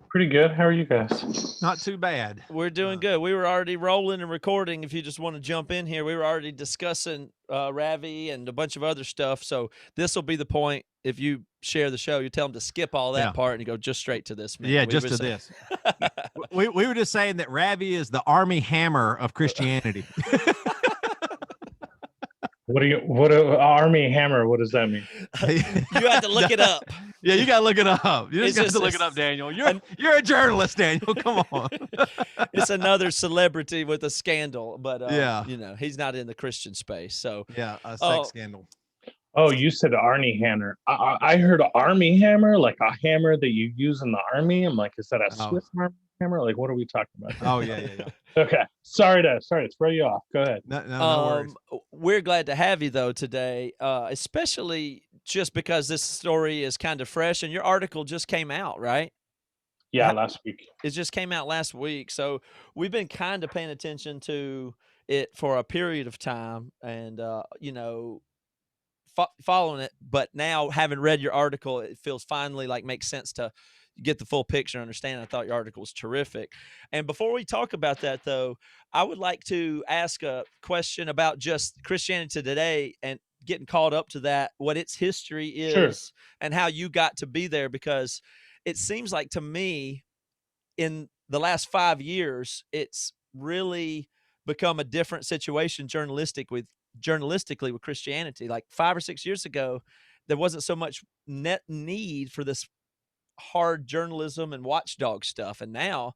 Pretty good. How are you guys? Not too bad. We're doing good. We were already rolling and recording. If you just want to jump in here, we were already discussing Ravi and a bunch of other stuff. So this will be the point. If you share the show, you tell them to skip all that Yeah. part and go just straight to this, man. Yeah, We just were to saying- this. We were just saying that Ravi is the Army Hammer of Christianity. Army Hammer? What does that mean? You have to look it up. Yeah, you gotta look it up. You It's just got just- to look it up, Daniel. You're a journalist, Daniel. Come on. It's another celebrity with a scandal, but Yeah. he's not in the Christian space. So Yeah, a Oh. sex scandal. Oh, you said Arnie Hammer. I heard Army Hammer, like a hammer that you use in the army. I'm like, is that a Oh. Swiss Army hammer? Like, what are we talking about? Oh yeah. Okay, sorry to throw you off. Go ahead. No worries. We're glad to have you though today, especially just because this story is kind of fresh and your article just came out, right? Yeah, last week. It just came out last week, so we've been kind of paying attention to it for a period of time, and following it. But now, having read your article, it feels finally like makes sense to get the full picture and understand. I thought your article was terrific. And before we talk about that, though, I would like to ask a question about just Christianity today and getting caught up to that, what its history is, Sure. and how you got to be there. Because it seems like to me, in the last 5 years, it's really become a different situation journalistically with Christianity. Like 5 or 6 years ago, there wasn't so much net need for this hard journalism and watchdog stuff. And now,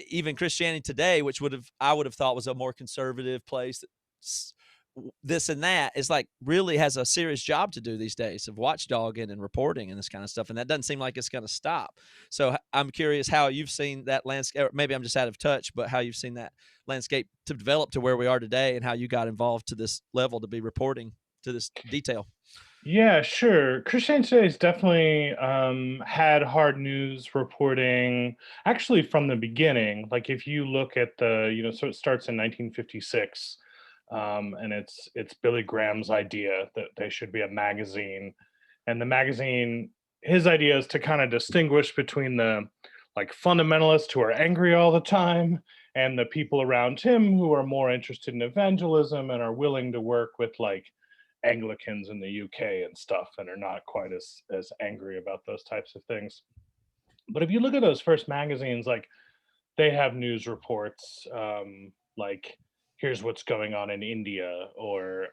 even Christianity Today, which I would have thought was a more conservative place, this and that is like really has a serious job to do these days of watchdogging and reporting and this kind of stuff. And that doesn't seem like it's going to stop. So I'm curious how you've seen that landscape. Or maybe I'm just out of touch, but how you've seen that landscape to develop to where we are today, and how you got involved to this level to be reporting to this detail. Yeah, sure. Christianity Today's definitely had hard news reporting actually from the beginning. Like if you look at so it starts in 1956, and it's Billy Graham's idea that they should be a magazine, and the magazine, his idea is to kind of distinguish between the like fundamentalists who are angry all the time and the people around him who are more interested in evangelism and are willing to work with like Anglicans in the UK and stuff and are not quite as angry about those types of things. But if you look at those first magazines, like they have news reports, like here's what's going on in India, or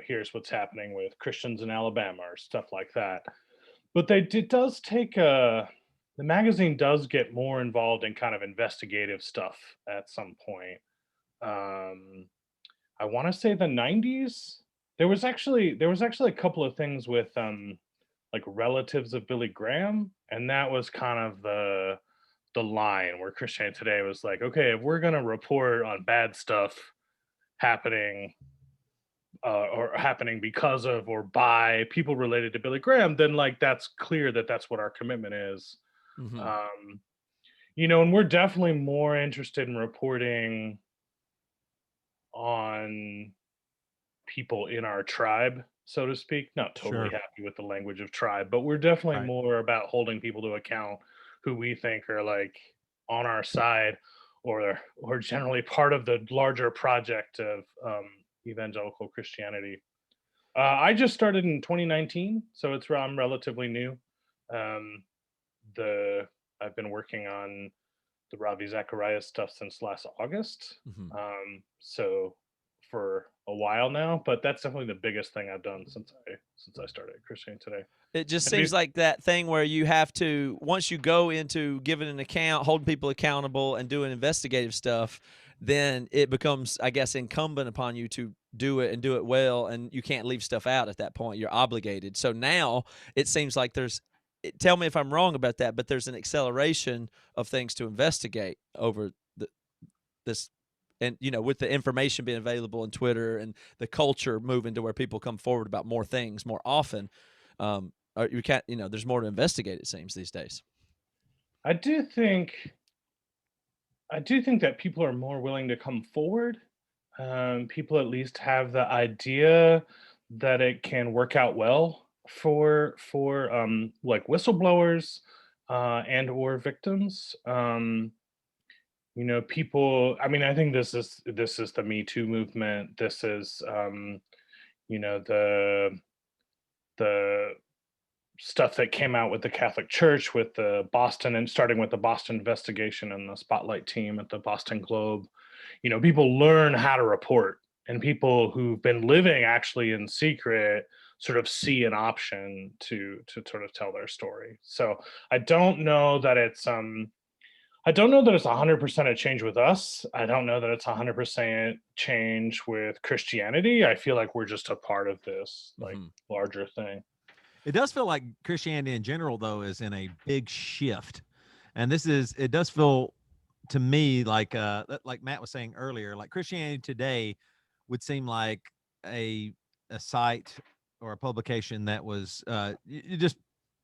here's what's happening with Christians in Alabama, or stuff like that. But it does take the magazine does get more involved in kind of investigative stuff at some point. I want to say the 90s. There was actually a couple of things with like relatives of Billy Graham, and that was kind of the line where Christianity Today was like, okay, if we're gonna report on bad stuff happening or happening because of or by people related to Billy Graham, then like that's clear that that's what our commitment is. Mhm. And we're definitely more interested in reporting on people in our tribe, so to speak. Not totally Sure. happy with the language of tribe, but we're definitely Right. more about holding people to account who we think are like on our side or generally part of the larger project of evangelical Christianity. I just started in 2019, so I'm relatively new. Um, the I've been working on the Ravi Zacharias stuff since last August. Mhm. So for a while now, but that's definitely the biggest thing I've done since I started Christianity Today. It just And seems like that thing where you have to, once you go into giving an account, holding people accountable, and doing investigative stuff, then it becomes, I guess, incumbent upon you to do it and do it well, and you can't leave stuff out at that point. You're obligated. So now it seems like tell me if I'm wrong about that, but there's an acceleration of things to investigate over this, and with the information being available on Twitter and the culture moving to where people come forward about more things more often. Or you can't, there's more to investigate, it seems, these days. I do think that people are more willing to come forward. People at least have the idea that it can work out well for like whistleblowers, and or victims. People. I mean, I think this is the Me Too movement. This is you know the stuff that came out with the Catholic Church, with the Boston, and starting with the Boston investigation and the Spotlight team at the Boston Globe. People learn how to report, and people who've been living actually in secret sort of see an option to sort of tell their story. So I don't know that it's 100% a change with us. I don't know that it's 100% change with Christianity. I feel like we're just a part of this like Mhm. larger thing. It does feel like Christianity in general, though, is in a big shift. And it does feel to me like Matt was saying earlier, like Christianity Today would seem like a a site or a publication that was just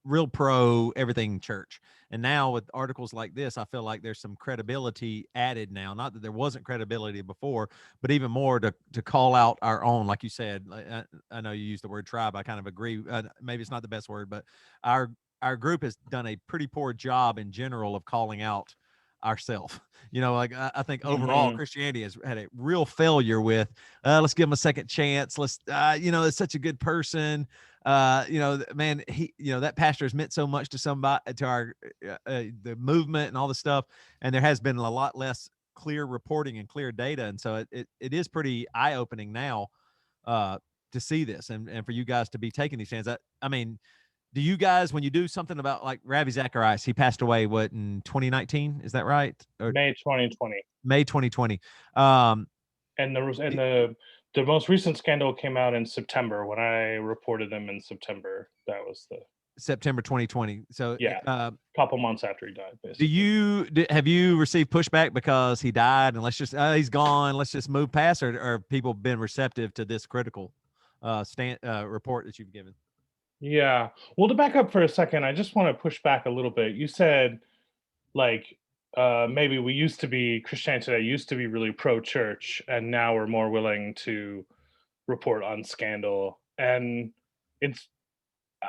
real pro everything church. And now with articles like this, I feel like there's some credibility added now. Not that there wasn't credibility before, but even more to call out our own, like you said. I know you used the word tribe. I kind of agree. Maybe it's not the best word, but our our group has done a pretty poor job in general of calling out ourselves. Like I think overall Mhm. Christianity has had a real failure with let's give him a second chance. Let's it's such a good person. Man, that pastor has meant so much to somebody, to our the movement and all this stuff. And there has been a lot less clear reporting and clear data. And so it is pretty eye opening now uh, to see this and for you guys to be taking these stands. I mean, do you guys, when you do something about like Ravi Zacharias, he passed away, what, in 2019? Is that right? Or May 2020. May 2020? Um, And the most recent scandal came out in September when I reported them in September. That was the September 2020. So, Yeah, couple months after he died, basically. have you received pushback because he died and let's just he's gone, let's just move past, or people been receptive to this critical report that you've given? Yeah. Well, to back up for a second, I just want to push back a little bit. You said like maybe Christianity Today used to be really pro church, and now we're more willing to report on scandal. And it's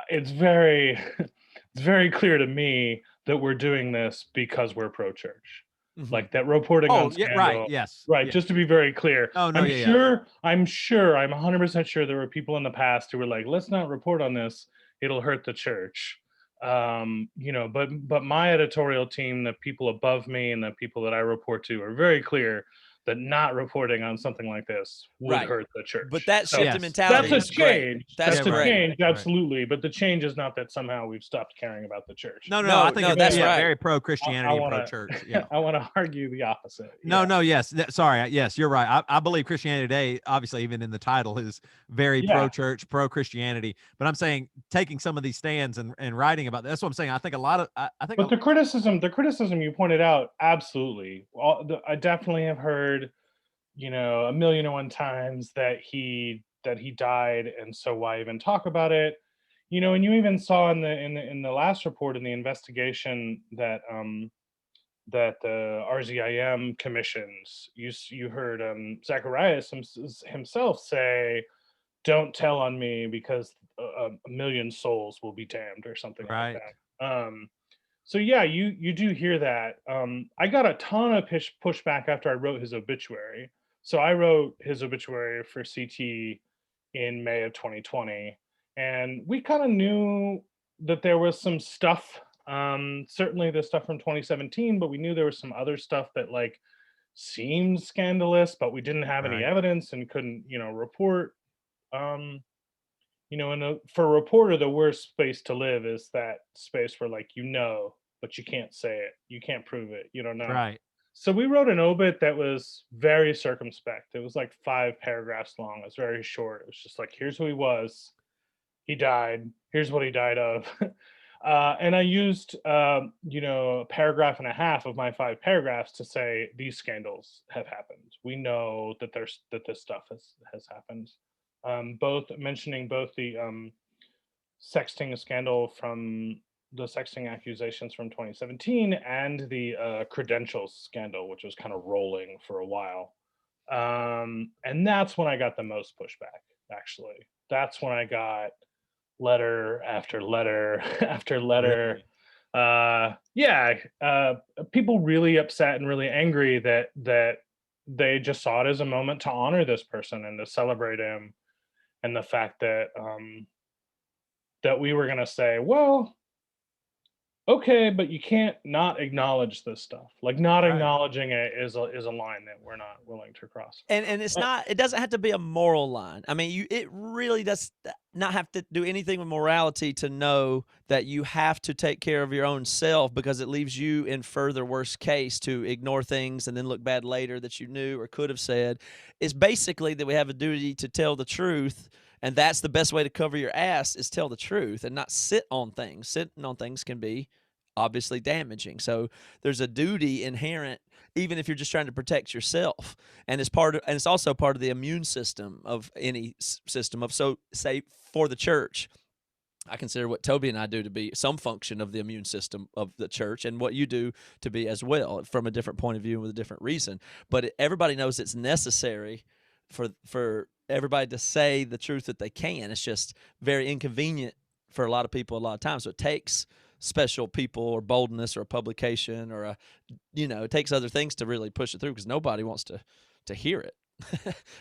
it's very it's very clear to me that we're doing this because we're pro church. Mhm. Like that reporting on Oh, yeah, right. scandal. Yes. Right, Yes. just to be very clear. Oh, no, I'm yeah, yeah. sure, I'm sure, I'm 100% sure there were people in the past who were like, let's not report on this. It'll hurt the church. But my editorial team, the people above me and the people that I report to are very clear that not reporting on something like this would Right. hurt the But church. that So shift in Yes. that's mentality a is great. change. That's Yeah, That's a right. great. change, Right. absolutely. But the change is not that somehow we've stopped caring about the church. No, no, I No, think no, it's that's If right. very pro I Christianity and want pro church. to, Yeah. I want to argue the opposite. No, Yeah, no, yes. Sorry. Yes, you're right. I believe Christianity Today, obviously, even in the title, is very yeah. pro church, pro Christianity. But I'm saying taking some of these stands and writing about that's what I'm saying. I think a lot of, I think, But the criticism you pointed out, absolutely. I definitely have heard, a million and one times that he died, and so why even talk about it? And you even saw in the last report in the investigation that the RZIM commissions, you heard Zacharias himself say, "Don't tell on me because a million souls will be damned," or something like right. that. So yeah, you do hear that. I got a ton of pushback after I wrote his obituary. So I wrote his obituary for CT in May of 2020, and we kind of knew that there was some stuff. Certainly the stuff from 2017, but we knew there was some other stuff that like seemed scandalous, but we didn't have any Right. evidence and couldn't, report. Um, for a reporter, the worst space to live is that space where like but you can't say it, you can't prove it, you don't know. Right. So we wrote an obit that was very circumspect. It was like 5 paragraphs long. It was very short. It was just like, here's who he was. He died. Here's what he died of. And I used, a paragraph and a half of my 5 paragraphs to say these scandals have happened. We know that this stuff has happened. Both mentioning both the sexting scandal from the sexting accusations from 2017 and the credentials scandal, which was kind of rolling for a while. And that's when I got the most pushback, actually. That's when I got letter after letter after letter Really. Yeah, people really upset and really angry that they just saw it as a moment to honor this person and to celebrate him, and the fact that we were gonna say, well, okay, but you can't not acknowledge this stuff. Like, not Right. acknowledging it is a line that we're not willing to cross. And it's Uh, not, it doesn't have to be a moral line. I mean, it really does not have to do anything with morality to know that you have to take care of your own self, because it leaves you in further worst case to ignore things and then look bad later that you knew or could have said. It's basically that we have a duty to tell the truth, and that's the best way to cover your ass, is tell the truth and not sit on things. Sitting on things can be obviously damaging. So there's a duty inherent, even if you're just trying to protect yourself, and it's part of, and it's also part of the immune system of any system of, so say for the church, I consider what Toby and I do to be some function of the immune system of the church, and what you do to be as well, from a different point of view and with a different reason. But everybody knows it's necessary for everybody to say the truth that they can. It's just very inconvenient for a lot of people a lot of times. So it takes special people or boldness or a publication or a, it takes other things to really push it through, because nobody wants to hear it.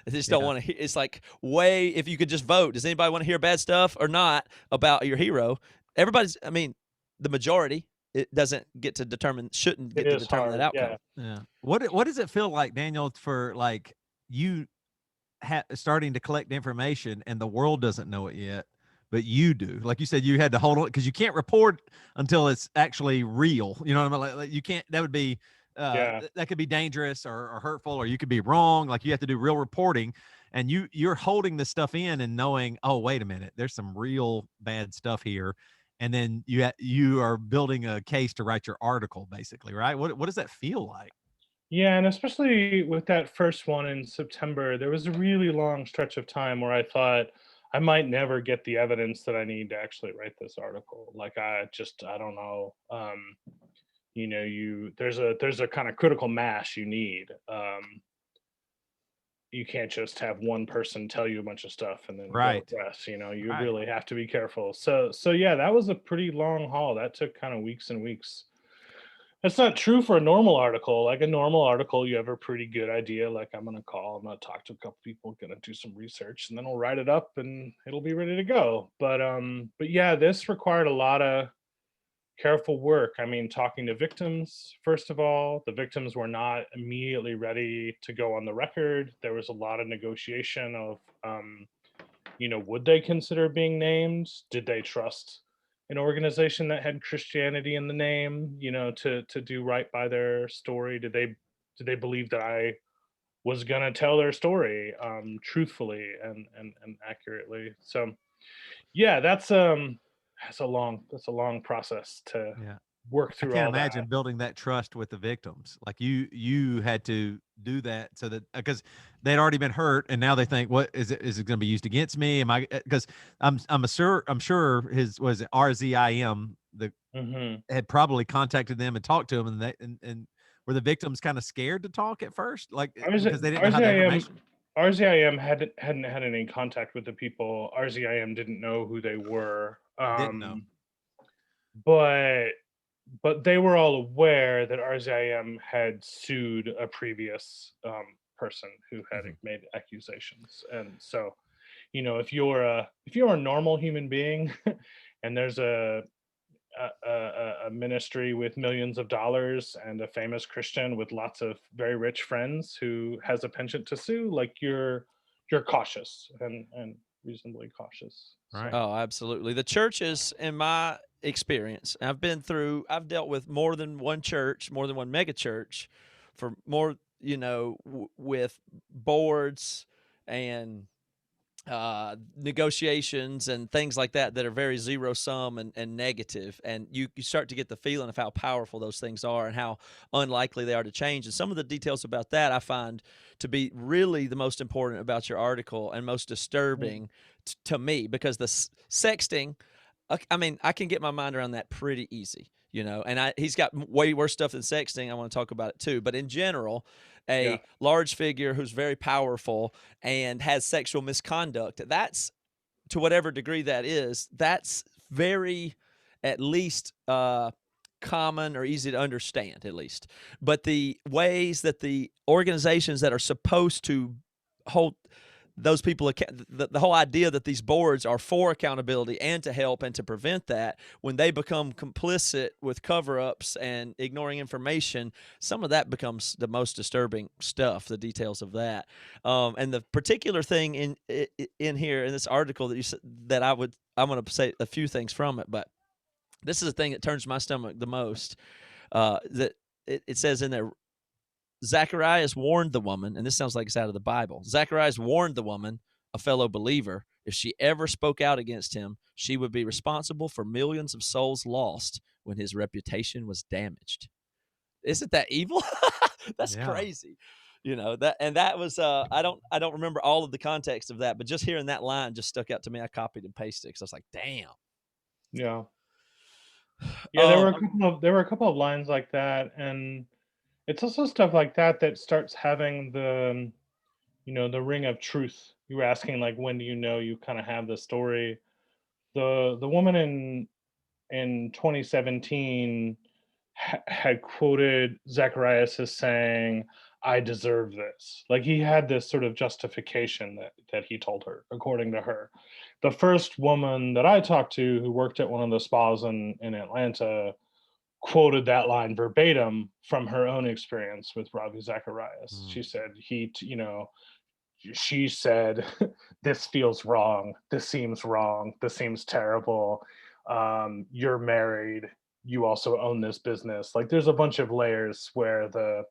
They just don't Yeah. want to hear. It's like, way, if you could just vote, does anybody want to hear bad stuff or not about your hero? Everybody's, I mean, the majority, it doesn't get to determine, shouldn't it get to is determine that hard, outcome. yeah. Yeah. What does it feel like, Daniel, for like you starting to collect information and the world doesn't know it yet, but you do? Like you said, you had to hold on because you can't report until it's actually real. You know what I mean? Like you can't. That would be Yeah. that could be dangerous or hurtful, or you could be wrong. Like you have to do real reporting, and you're holding this stuff in and knowing, oh, wait a minute, there's some real bad stuff here. And then you are building a case to write your article, basically, right? What does that feel like? Yeah, and especially with that first one in September, there was a really long stretch of time where I thought I might never get the evidence that I need to actually write this article. Like, I don't know. There's a kind of critical mass you need. You can't just have one person tell you a bunch of stuff and then go to Right. press. You Right. really have to be careful. So yeah, that was a pretty long haul. That took kind of weeks and weeks. That's not true for a normal article. Like, a normal article, you have a pretty good idea. Like, I'm gonna talk to a couple people, gonna do some research, and then I'll write it up and it'll be ready to go. But yeah, this required a lot of careful work. I mean, talking to victims, first of all, the victims were not immediately ready to go on the record. There was a lot of negotiation of, would they consider being named? Did they trust an organization that had Christianity in the name, to do right by their story? Did they believe that I was gonna tell their story truthfully and accurately? So yeah, that's a long process to Yeah. work I through can't all that. imagine building that trust with the victims. Like you had to do that so that because they'd already been hurt and now they think, what is it? Is it going to be used against me? Am I? Because I'm sure his was it RZIM the Hmm. had probably contacted them and talked to them, and and were the victims kind of scared to talk at first, like because they didn't know how the RZIM information RZIM hadn't had any contact with the people. RZIM didn't know who they were. didn't know. But they were all aware that RZIM had sued a previous person who had Mhm. made accusations. And so, if you're a normal human being, and there's a ministry with millions of dollars and a famous Christian with lots of very rich friends who has a penchant to sue, like, you're cautious and reasonably cautious. So Right. Oh, absolutely. The churches, in my experience, I've dealt with more than one church, more than one mega church, for more, with boards and negotiations and things like that are very zero sum and negative, and you start to get the feeling of how powerful those things are and how unlikely they are to change. And some of the details about that I find to be really the most important about your article and most mm, disturbing to me, because the sexting, I mean, I can get my mind around that pretty easy, and he's got way worse stuff than sexting. I want to talk about it too. But in general, yeah. a large figure who's very powerful and has sexual misconduct, that's, to whatever degree that is, that's very, at least, common or easy to understand, at least. But the ways that the organizations that are supposed to hold those people the whole idea that these boards are for accountability and to help and to prevent that, when they become complicit with cover-ups and ignoring information, some of that becomes the most disturbing stuff, the details of that. And the particular thing in here in this article that I'm going to say a few things from it, but this is the thing that turns my stomach the most. That it says in there, Zacharias warned the woman, and this sounds like it's out of the Bible. Zacharias warned the woman, a fellow believer, if she ever spoke out against him, she would be responsible for millions of souls lost when his reputation was damaged. Isn't that evil? That's Yeah. crazy. That was I don't remember all of the context of that, but just hearing that line just stuck out to me. I copied and pasted it because I was like, damn. Yeah. Yeah, Um, there were a couple of lines like that, and it's also stuff like that that starts having the, the ring of truth. You were asking like, when do you know you kind of have the story? The woman in 2017 had quoted Zacharias as saying, "I deserve this." Like he had this sort of justification that he told her, according to her. The first woman that I talked to who worked at one of the spas in Atlanta quoted that line verbatim from her own experience with Ravi Zacharias. Mm. She said she said, "This feels wrong. This seems wrong. This seems terrible. You're married. You also own this business." Like there's a bunch of layers where the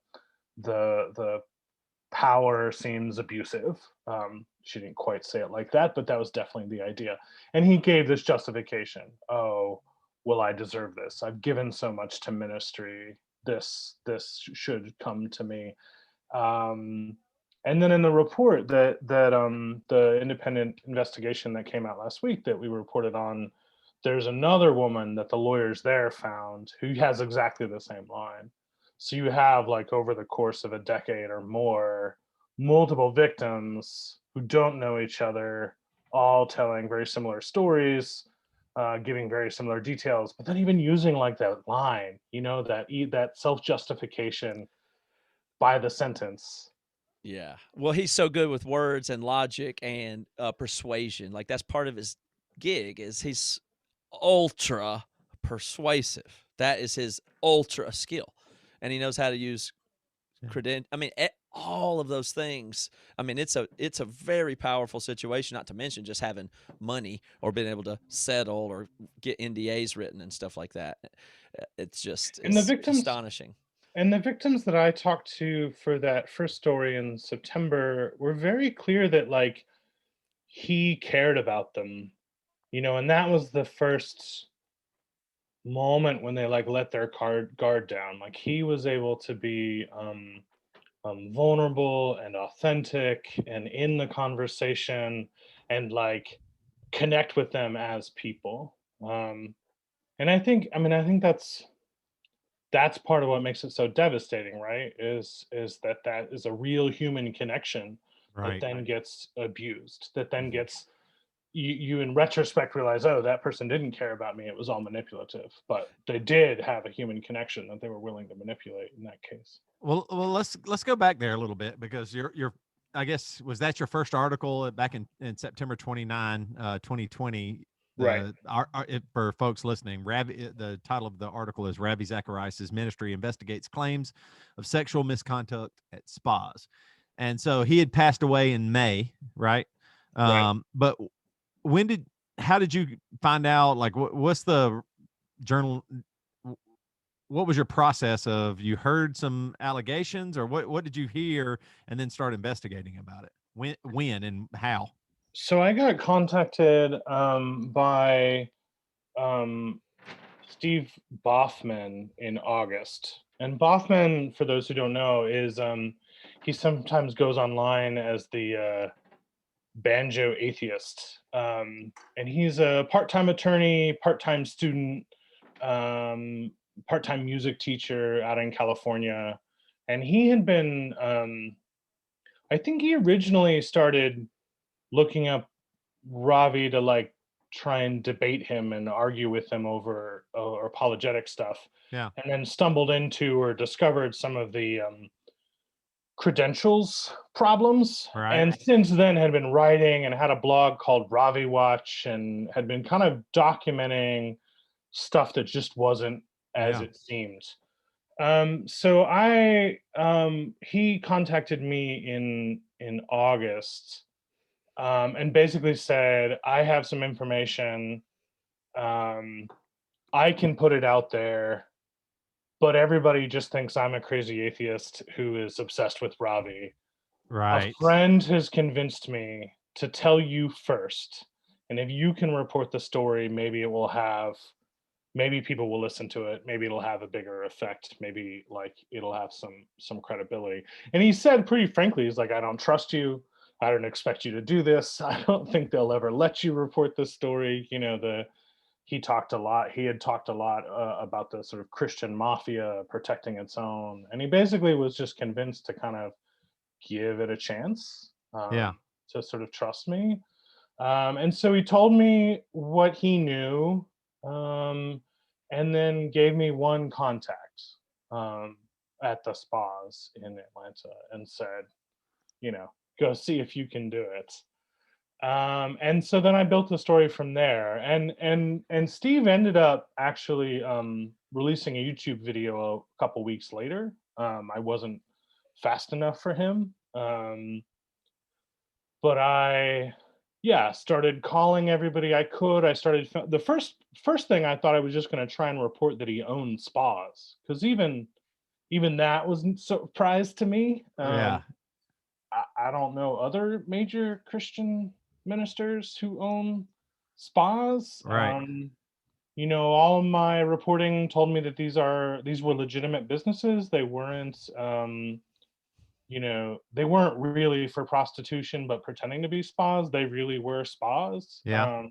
power seems abusive. She didn't quite say it like that, but that was definitely the idea. And he gave this justification. Oh, well, I deserve this. I've given so much to ministry. This should come to me. Um, and then in the report that the independent investigation that came out last week that we reported on, there's another woman that the lawyers there found who has exactly the same line. So you have like over the course of a decade or more, multiple victims who don't know each other, all telling very similar stories, giving very similar details, but then even using like that line, that self justification by the sentence. Yeah. Well, he's so good with words and logic and persuasion. Like that's part of his gig is he's ultra persuasive. That is his ultra skill, and he knows how to use Yeah. I mean, all of those things. I mean, it's a very powerful situation. Not to mention just having money or being able to settle or get NDAs written and stuff like that. And the It's victims astonishing. and the victims that I talked to for that first story in September were very clear that like he cared about them, and that was the first moment when they like let their guard down. Like he was able to be vulnerable and authentic and in the conversation and like connect with them as people. And I think that's part of what makes it so devastating, right? Is that is a real human connection that Right. then gets abused, that then gets you in retrospect realize, oh, that person didn't care about me, it was all manipulative, but they did have a human connection that they were willing to manipulate in that case. Well, let's go back there a little bit because you're I guess was that your first article back in September 29, 2020? Right. For folks listening, the title of the article is Ravi Zacharias' ministry investigates claims of sexual misconduct at spas, and so he had passed away in May, right? Right. But when did how did you find out? Like, what's the journal? What was your process of you heard some allegations or what did you hear and then start investigating about it? When and how? So I got contacted by um, Steve Boffman in August. And Boffman, for those who don't know, is he sometimes goes online as the banjo atheist. And he's a part-time attorney, part-time student, um, part-time music teacher out in California. And he had been, I think he originally started looking up Ravi to like try and debate him and argue with him over apologetic stuff, Yeah. and then stumbled into or discovered some of the credentials problems, Right. and since then had been writing and had a blog called Ravi Watch, and had been kind of documenting stuff that just wasn't as Yeah. it seemed. So he contacted me in August, and basically said, I have some information. Um, I can put it out there, but everybody just thinks I'm a crazy atheist who is obsessed with Ravi. A Right. friend has convinced me to tell you first. And if you can report the story, maybe people will listen to it. Maybe it'll have a bigger effect. Maybe like it'll have some credibility. And he said pretty frankly, he's like, I don't trust you. I don't expect you to do this. I don't think they'll ever let you report this story. He had talked a lot about the sort of Christian mafia protecting its own. And he basically was just convinced to kind of give it a chance, Yeah. to sort of trust me. And so he told me what he knew, um, and then gave me one contact, um, at the spas in Atlanta, and said, go see if you can do it. And so then I built the story from there. And Steve ended up actually releasing a YouTube video a couple weeks later. I wasn't fast enough for him. But I, yeah, started calling everybody I could. I started the first thing I thought I was just going to try and report that he owned spas, because even that was a surprise to me. Yeah. I don't know other major Christian ministers who own spas. Right. All of my reporting told me that these were legitimate businesses. They weren't really for prostitution, but pretending to be spas. They really were spas. Yeah.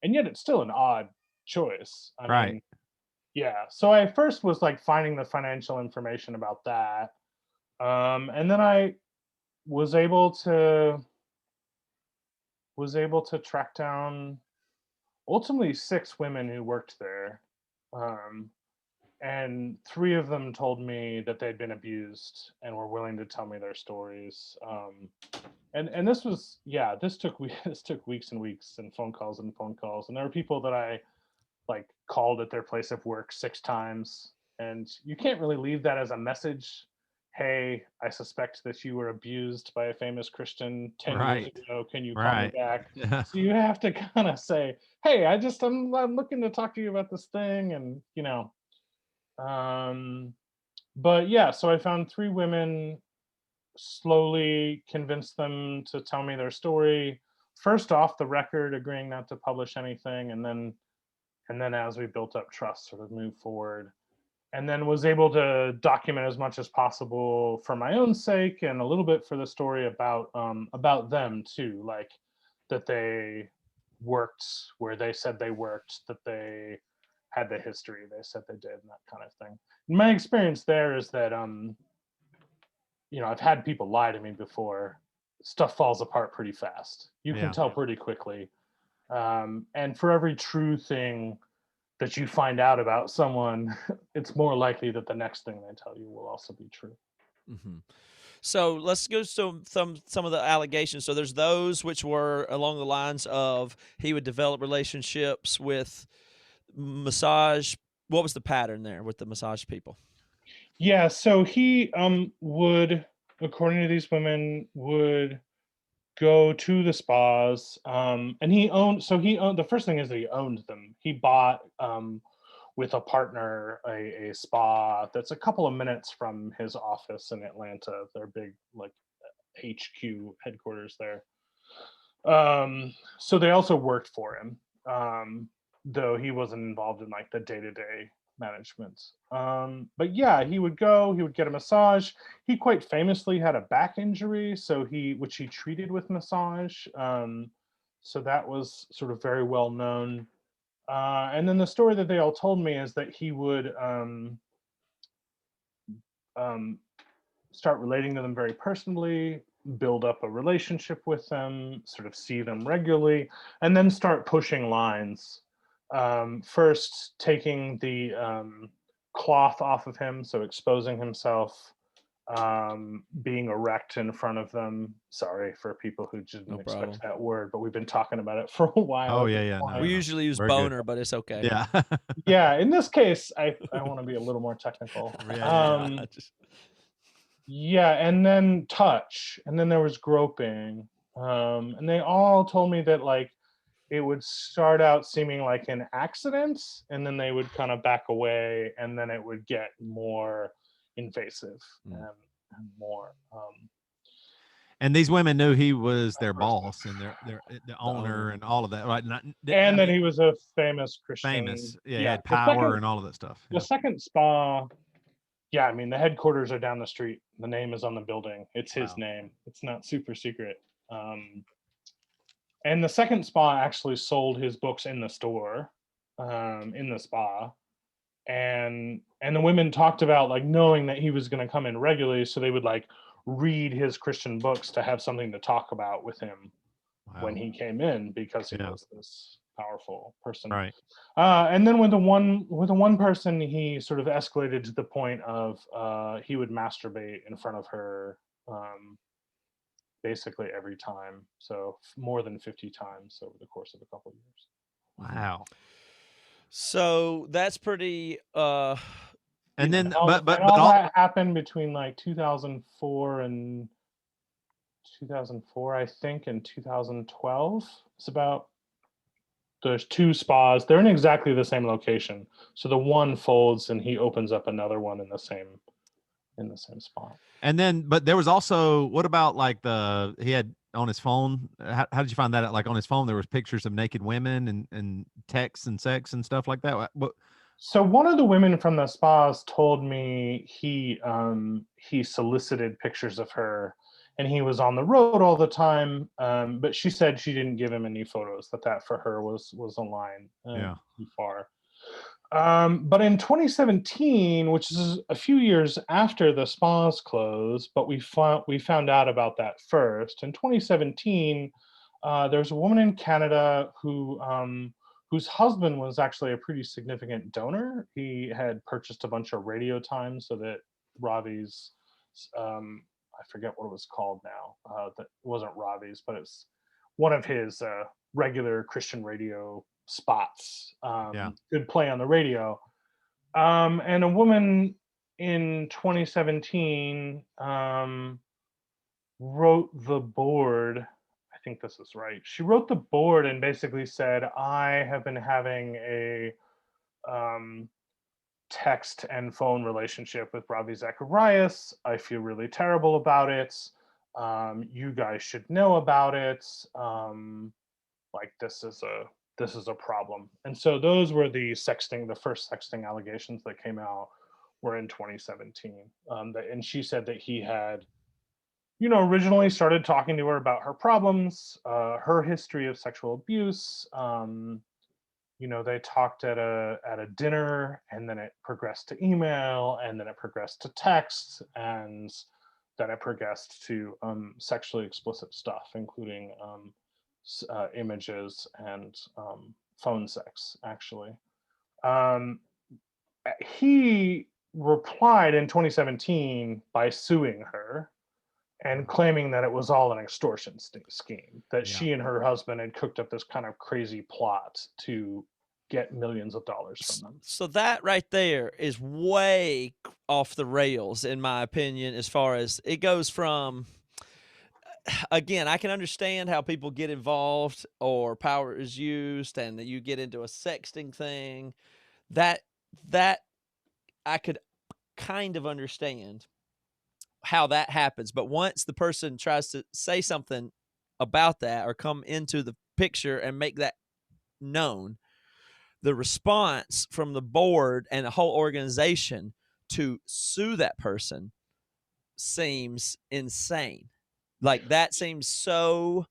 And yet it's still an odd choice. I Right. mean, yeah. So I first was like finding the financial information about that. And then I was able to track down ultimately 6 women who worked there. Um, and 3 of them told me that they'd been abused and were willing to tell me their stories. And this was, yeah, this took this took weeks and weeks, and phone calls and phone calls. And there were people that I like called at their place of work 6 times, and you can't really leave that as a message. Hey, I suspect that you were abused by a famous Christian 10 years Right. ago. Can you call me Right. back? So you have to kind of say, hey, I'm looking to talk to you about this thing. And um but yeah, so I found 3 women, slowly convinced them to tell me their story, first off the record, agreeing not to publish anything, and then as we built up trust, sort of moved forward, and then was able to document as much as possible for my own sake, and a little bit for the story about them too, like that they worked where they said they worked, that they had the history they said they did, and that kind of thing. My experience there is that I've had people lie to me before. Stuff falls apart pretty fast. You can Yeah. tell pretty quickly. And for every true thing that you find out about someone, it's more likely that the next thing they tell you will also be true. Hmm. So let's go to some of the allegations. So there's those which were along the lines of he would develop relationships with massage. What was the pattern there with the massage people? Yeah, so he would, according to these women, would go to the spas, and he owned the first thing is that he owned them. He bought, with a partner, a spa that's a couple of minutes from his office in Atlanta, their big like HQ headquarters there. So they also worked for him, though he wasn't involved in like the day-to-day management. But yeah, he would get a massage. He quite famously had a back injury, which he treated with massage. So that was sort of very well known. And then the story that they all told me is that he would um, start relating to them very personally, build up a relationship with them, sort of see them regularly, and then start pushing lines. First, taking the cloth off of him, so exposing himself, being erect in front of them. Sorry for people who didn't No expect problem. that word, but we've been talking about it for a while Oh at yeah, this yeah, no, We point. no, usually use very good. boner, but it's okay. Yeah, Yeah, in this case, I want to be a little more technical. yeah. Yeah, and then touch, and then there was groping, and they all told me that like it would start out seeming like an accident, and then they would kind of back away, and then it would get more invasive and more. And these women knew he was their Aggressive. boss and the The owner owner. and all of that, right? Not, I And that mean, he was a famous famous. Christian. Yeah, he Yeah, had power and all of that stuff. the Yeah. second spa. Yeah, I mean the headquarters are down the street. The name is on the building. It's his Wow. name. It's not super secret. And the second spa actually sold his books in the store, in the spa, and the women talked about like knowing that he was going to come in regularly, so they would like read his Christian books to have something to talk about with him when Wow. he came in because he Yeah. was this powerful person. Right. And then with the one person, he sort of escalated to the point of he would masturbate in front of her. Basically every time, so more than 50 times over the course of a couple of years. Wow. So that's pretty And then, And but all all. that happened between like 2004, I think, and 2012. It's about, there's two spas. They're in exactly the same location. So the one folds and he opens up another one in the same spot. And then, but there was also, what about like he had on his phone? How did you find that out? Like on his phone, there was pictures of naked women and texts and sex and stuff like that. What? So one of the women from the spas told me he solicited pictures of her, and he was on the road all the time. But she said she didn't give him any photos. That for her was a line Yeah. too far. But in 2017, which is a few years after the spas closed, but we found out about that first. In 2017, there's a woman in Canada whose husband was actually a pretty significant donor. He had purchased a bunch of radio time so that Ravi's, I forget what it was called now. That wasn't Ravi's, but it's one of his regular Christian radio spots, Yeah. could play on the radio. And a woman in 2017 wrote the board. I think this is right. She wrote the board and basically said, I have been having a um, text and phone relationship with Ravi Zacharias. I feel really terrible about it. You guys should know about it. Like this is a problem. And so those were the first sexting allegations that came out were in 2017. And she said that he had, originally started talking to her about her problems, her history of sexual abuse. They talked at a dinner, and then it progressed to email, and then it progressed to text, and then it progressed to sexually explicit stuff, including images and phone sex. Actually, um, he replied in 2017 by suing her and claiming that it was all an extortion scheme, that Yeah. she and her husband had cooked up this kind of crazy plot to get millions of dollars from them. So that right there is way off the rails, in my opinion, as far as it goes from. Again, I can understand how people get involved or power is used and that you get into a sexting thing. That I could kind of understand how that happens. But once the person tries to say something about that or come into the picture and make that known, the response from the board and the whole organization to sue that person seems insane. Like that seems so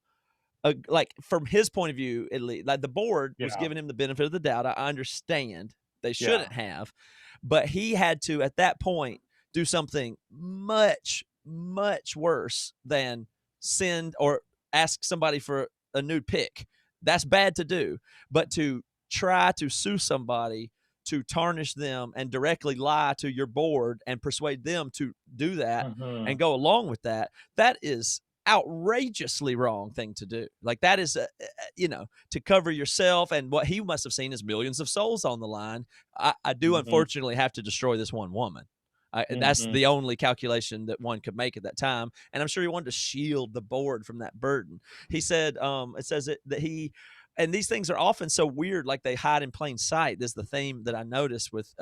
like from his point of view, at least, like the board was Yeah. giving him the benefit of the doubt. I understand they Yeah. shouldn't have, but he had to at that point do something much, much worse than send or ask somebody for a nude pic. That's bad to do. But to try to sue somebody to tarnish them and directly lie to your board and persuade them to do that and go along with that, that is outrageously wrong thing to do. Like that is, to cover yourself, and what he must have seen is millions of souls on the line. I do unfortunately have to destroy this one woman. That's the only calculation that one could make at that time, and I'm sure he wanted to shield the board from that burden. He said, it says that he, and these things are often so weird, like they hide in plain sight. This is the theme that I noticed with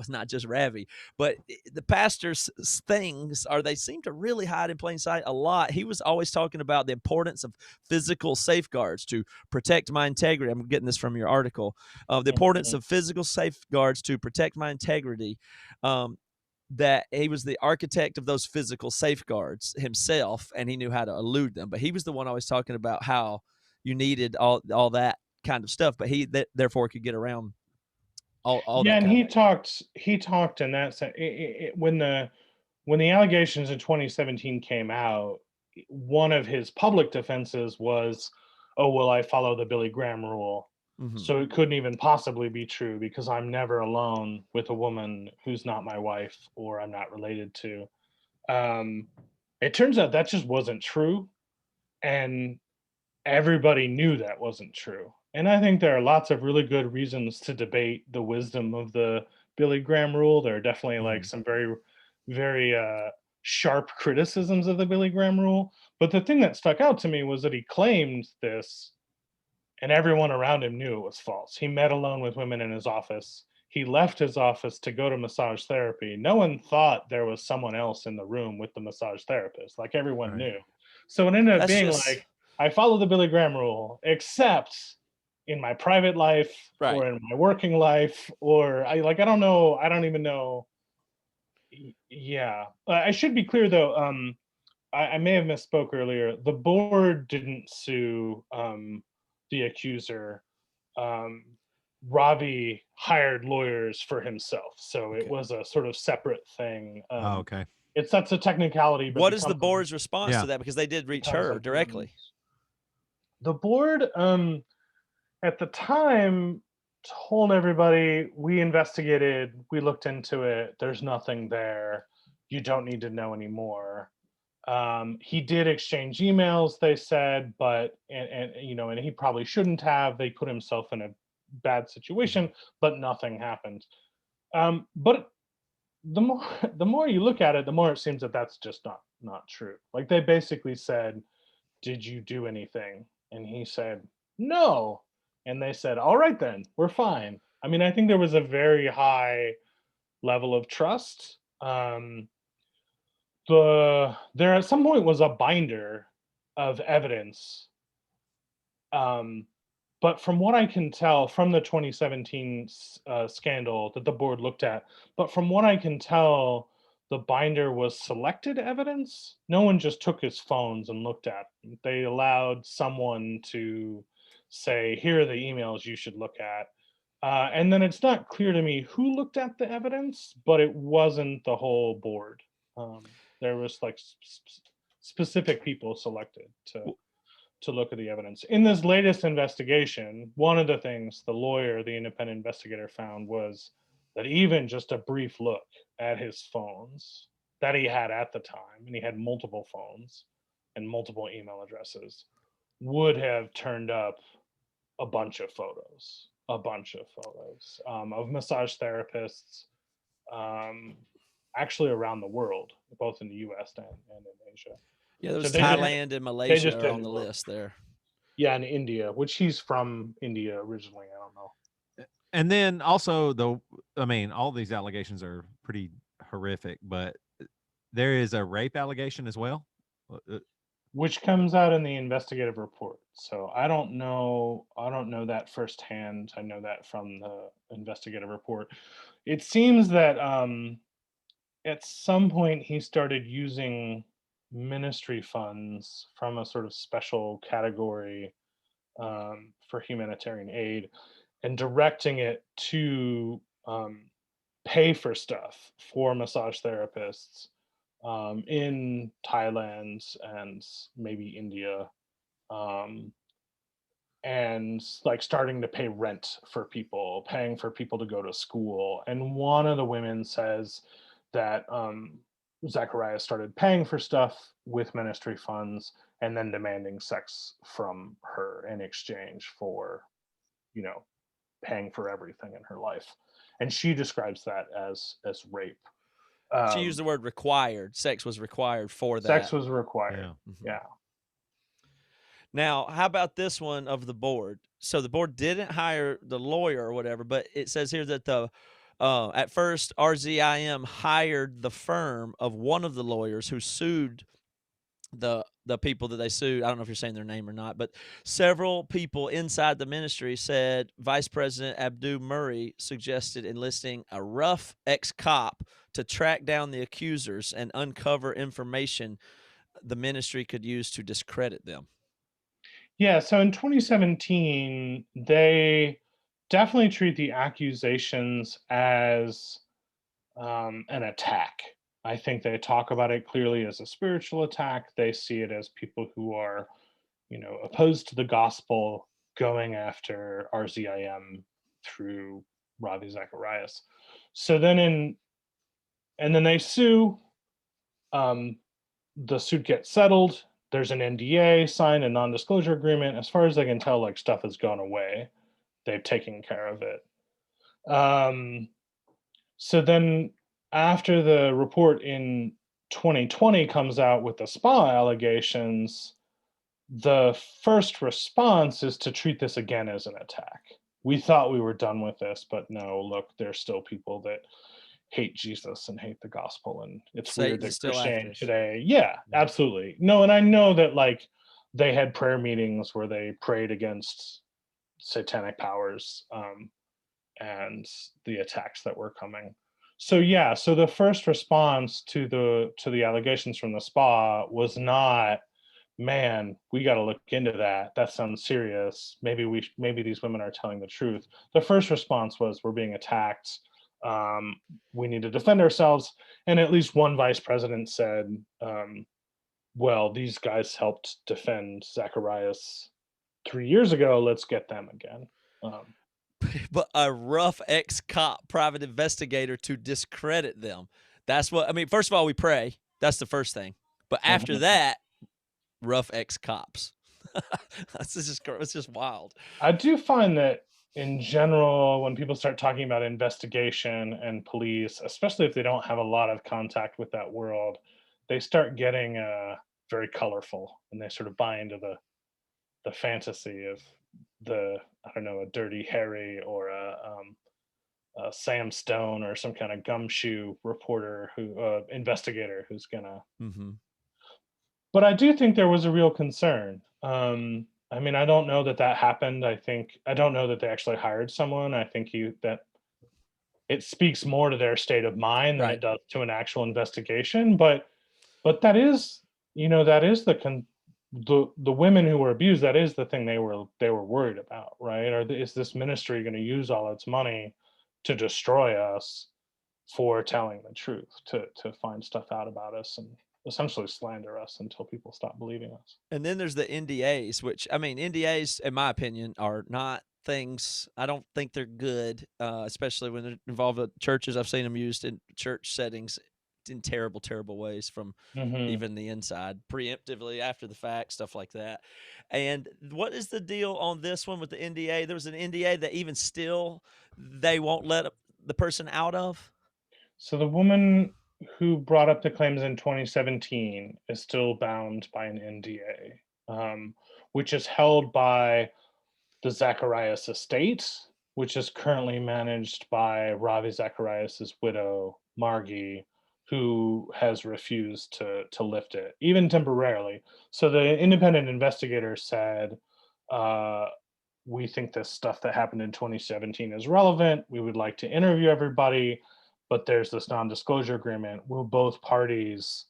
not just Ravi, but the pastor's things are, they seem to really hide in plain sight a lot. He was always talking about the importance of physical safeguards to protect my integrity. I'm getting this from your article. The importance of physical safeguards to protect my integrity. That he was the architect of those physical safeguards himself, and he knew how to elude them. But he was the one always talking about how you needed all that kind of stuff, but he therefore could get around all Yeah, that and kind of. he talked in that sense. When the allegations in 2017 came out, one of his public defenses was, "Oh well, I follow the Billy Graham rule, so it couldn't even possibly be true because I'm never alone with a woman who's not my wife or I'm not related to." It turns out that just wasn't true, and everybody knew that wasn't true. And I think there are lots of really good reasons to debate the wisdom of the Billy Graham rule. There are definitely like some very, very sharp criticisms of the Billy Graham rule. But the thing that stuck out to me was that he claimed this, and everyone around him knew it was false. He met alone with women in his office. He left his office to go to massage therapy. No one thought there was someone else in the room with the massage therapist. Like everyone Right. knew. So it ended up That's being just like, I follow the Billy Graham rule, except in my private life right. or in my working life, or I don't know. I don't even know. Yeah. I should be clear though. I may have misspoke earlier. The board didn't sue the accuser. Um, Ravi hired lawyers for himself, so it Okay. was a sort of separate thing. Oh, okay. It's a technicality, but What is the becomes board's response Yeah. to that? Because they did reach becomes her important. directly. The board, at the time, told everybody, we investigated, we looked into it, there's nothing there, you don't need to know anymore. He did exchange emails, they said, but and he probably shouldn't have. They put himself in a bad situation, but nothing happened. But the more the more you look at it, the more it seems that that's just not true. Like they basically said, "Did you do anything?" And he said, "No." And they said, "All right then, we're fine." I mean, I think there was a very high level of trust. There at some point was a binder of evidence, um, but from what I can tell from the 2017 scandal that the board looked at, but from what I can tell, the binder was selected evidence. No one just took his phones and looked at them. They allowed someone to say, "Here are the emails you should look at." And then it's not clear to me who looked at the evidence, but it wasn't the whole board. There was like specific people selected to look at the evidence. In this latest investigation, one of the things the lawyer, the independent investigator, found was that even just a brief look at his phones that he had at the time, and he had multiple phones and multiple email addresses, would have turned up a bunch of photos of massage therapists, um, actually around the world, both in the U.S. and in Asia. Yeah, there So was Thailand and they Malaysia just are on didn't the look. list there. Yeah, in India, which he's from India originally. I don't know. And then also all these allegations are pretty horrific, but there is a rape allegation as well. Which comes out in the investigative report. So I don't know. I don't know that firsthand. I know that from the investigative report. It seems that at some point he started using ministry funds from a sort of special category for humanitarian aid and directing it to pay for stuff for massage therapists in Thailand and maybe India, um, and like starting to pay rent for people, paying for people to go to school. And one of the women says that Zacharias started paying for stuff with ministry funds and then demanding sex from her in exchange for, you know, paying for everything in her life. And she describes that as rape. She used Um, the word required. Sex was required for sex that. was required. Yeah. Mhm. Yeah. Now, how about this one of the board? So the board didn't hire the lawyer or whatever, but it says here that the at first RZIM hired the firm of one of the lawyers who sued the people that they sued. I don't know if you're saying their name or not, but several people inside the ministry said Vice President Abdu Murray suggested enlisting a rough ex-cop to track down the accusers and uncover information the ministry could use to discredit them. Yeah, so in 2017, they definitely treat the accusations as an attack. I think they talk about it clearly as a spiritual attack. They see it as people who are, opposed to the gospel going after RZIM through Ravi Zacharias. So and then they sue. Um, the suit gets settled. There's an NDA signed, a non-disclosure agreement. As far as I can tell, like stuff has gone away. They've taken care of it. Um, so then after the report in 2020 comes out with the spa allegations, the first response is to treat this again as an attack. We thought we were done with this, but no, look, there's still people that hate Jesus and hate the gospel. And it's weird Satan's that still after Christianity us. today, yeah, Yeah. absolutely. No, and I know that like they had prayer meetings where they prayed against satanic powers, and the attacks that were coming. So yeah, so the first response to the allegations from the spa was not, man, we got to look into that. That sounds serious. Maybe these women are telling the truth. The first response was, we're being attacked. Um, we need to defend ourselves. And at least one vice president said, well, these guys helped defend Zacharias 3 years ago. Let's get them again. Um, But a rough ex-cop private investigator to discredit them. That's what I mean. First of all, we pray. That's the first thing. But after that, rough ex-cops. It's just wild. I do find that in general, when people start talking about investigation and police, especially if they don't have a lot of contact with that world, they start getting very colorful, and they sort of buy into the fantasy of the, I don't know, a Dirty Harry or a Sam Stone or some kind of gumshoe reporter who investigator who's gonna. Mhm. But I do think there was a real concern. I mean, I don't know that that happened. I don't know that they actually hired someone. I think that it speaks more to their state of mind than Right. it does to an actual investigation. But that is, that is the women who were abused. That is the thing they were worried about, right? Is this ministry going to use all its money to destroy us for telling the truth, to find stuff out about us and essentially slander us until people stop believing us. And then there's the NDAs, which I mean, NDAs, in my opinion, are not things. I don't think they're good, especially when they're involved with churches. I've seen them used in church settings in terrible, terrible ways from Hmm. even the inside, preemptively after the fact, stuff like that. And what is the deal on this one with the NDA? There was an NDA that even still they won't let the person out of. So the woman who brought up the claims in 2017 is still bound by an NDA, which is held by the Zacharias estate, which is currently managed by Ravi Zacharias's widow, Margie, who has refused to lift it, even temporarily. So the independent investigator said, uh, we think this stuff that happened in 2017 is relevant. We would like to interview everybody, but there's this non-disclosure agreement. Will both parties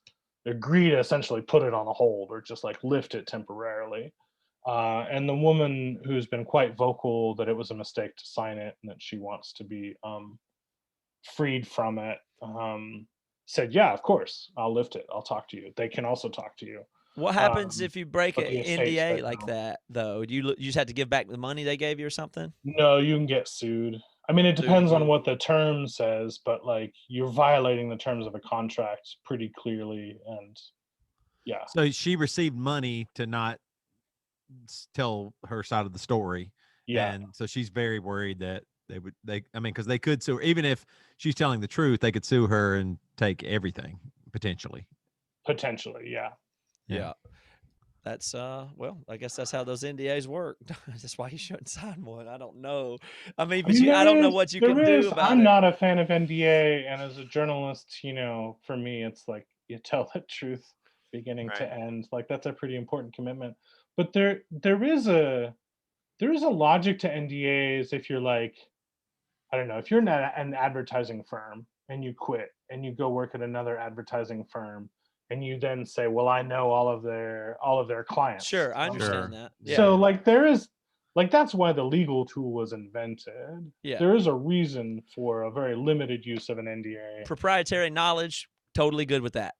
agree to essentially put it on a hold or just like lift it temporarily? And the woman who's been quite vocal that it was a mistake to sign it and that she wants to be freed from it, said, "Yeah, of course, I'll lift it. I'll talk to you. They can also talk to you." What happens if you break But an the estate said NDA like no. that, though? You just have to give back the money they gave you or something? No, you can get sued. I mean, it Sued depends on again. what the term says, but, like, you're violating the terms of a contract pretty clearly, and yeah. So she received money to not tell her side of the story, Yeah, and so she's very worried that I mean, because they could sue her. Even if she's telling the truth, they could sue her and take everything potentially. potentially, yeah. Yeah. Yeah. That's well, I guess that's how those NDAs work. That's why you shouldn't sign one. I don't know. I mean, I but mean, I don't know what you can do about I'm it. not a fan of NDA, and as a journalist, for me, it's like you tell the truth beginning Right. to end. Like, that's a pretty important commitment. But there is a logic to NDAs if you're like, I don't know, if you're an advertising firm and you quit and you go work at another advertising firm and you then say, "Well, I know all of their clients." Sure, I understand Sure. that. Yeah. So, Yeah. like, there is, like, that's why the legal tool was invented. Yeah. There is a reason for a very limited use of an NDA, Proprietary knowledge, totally good with that.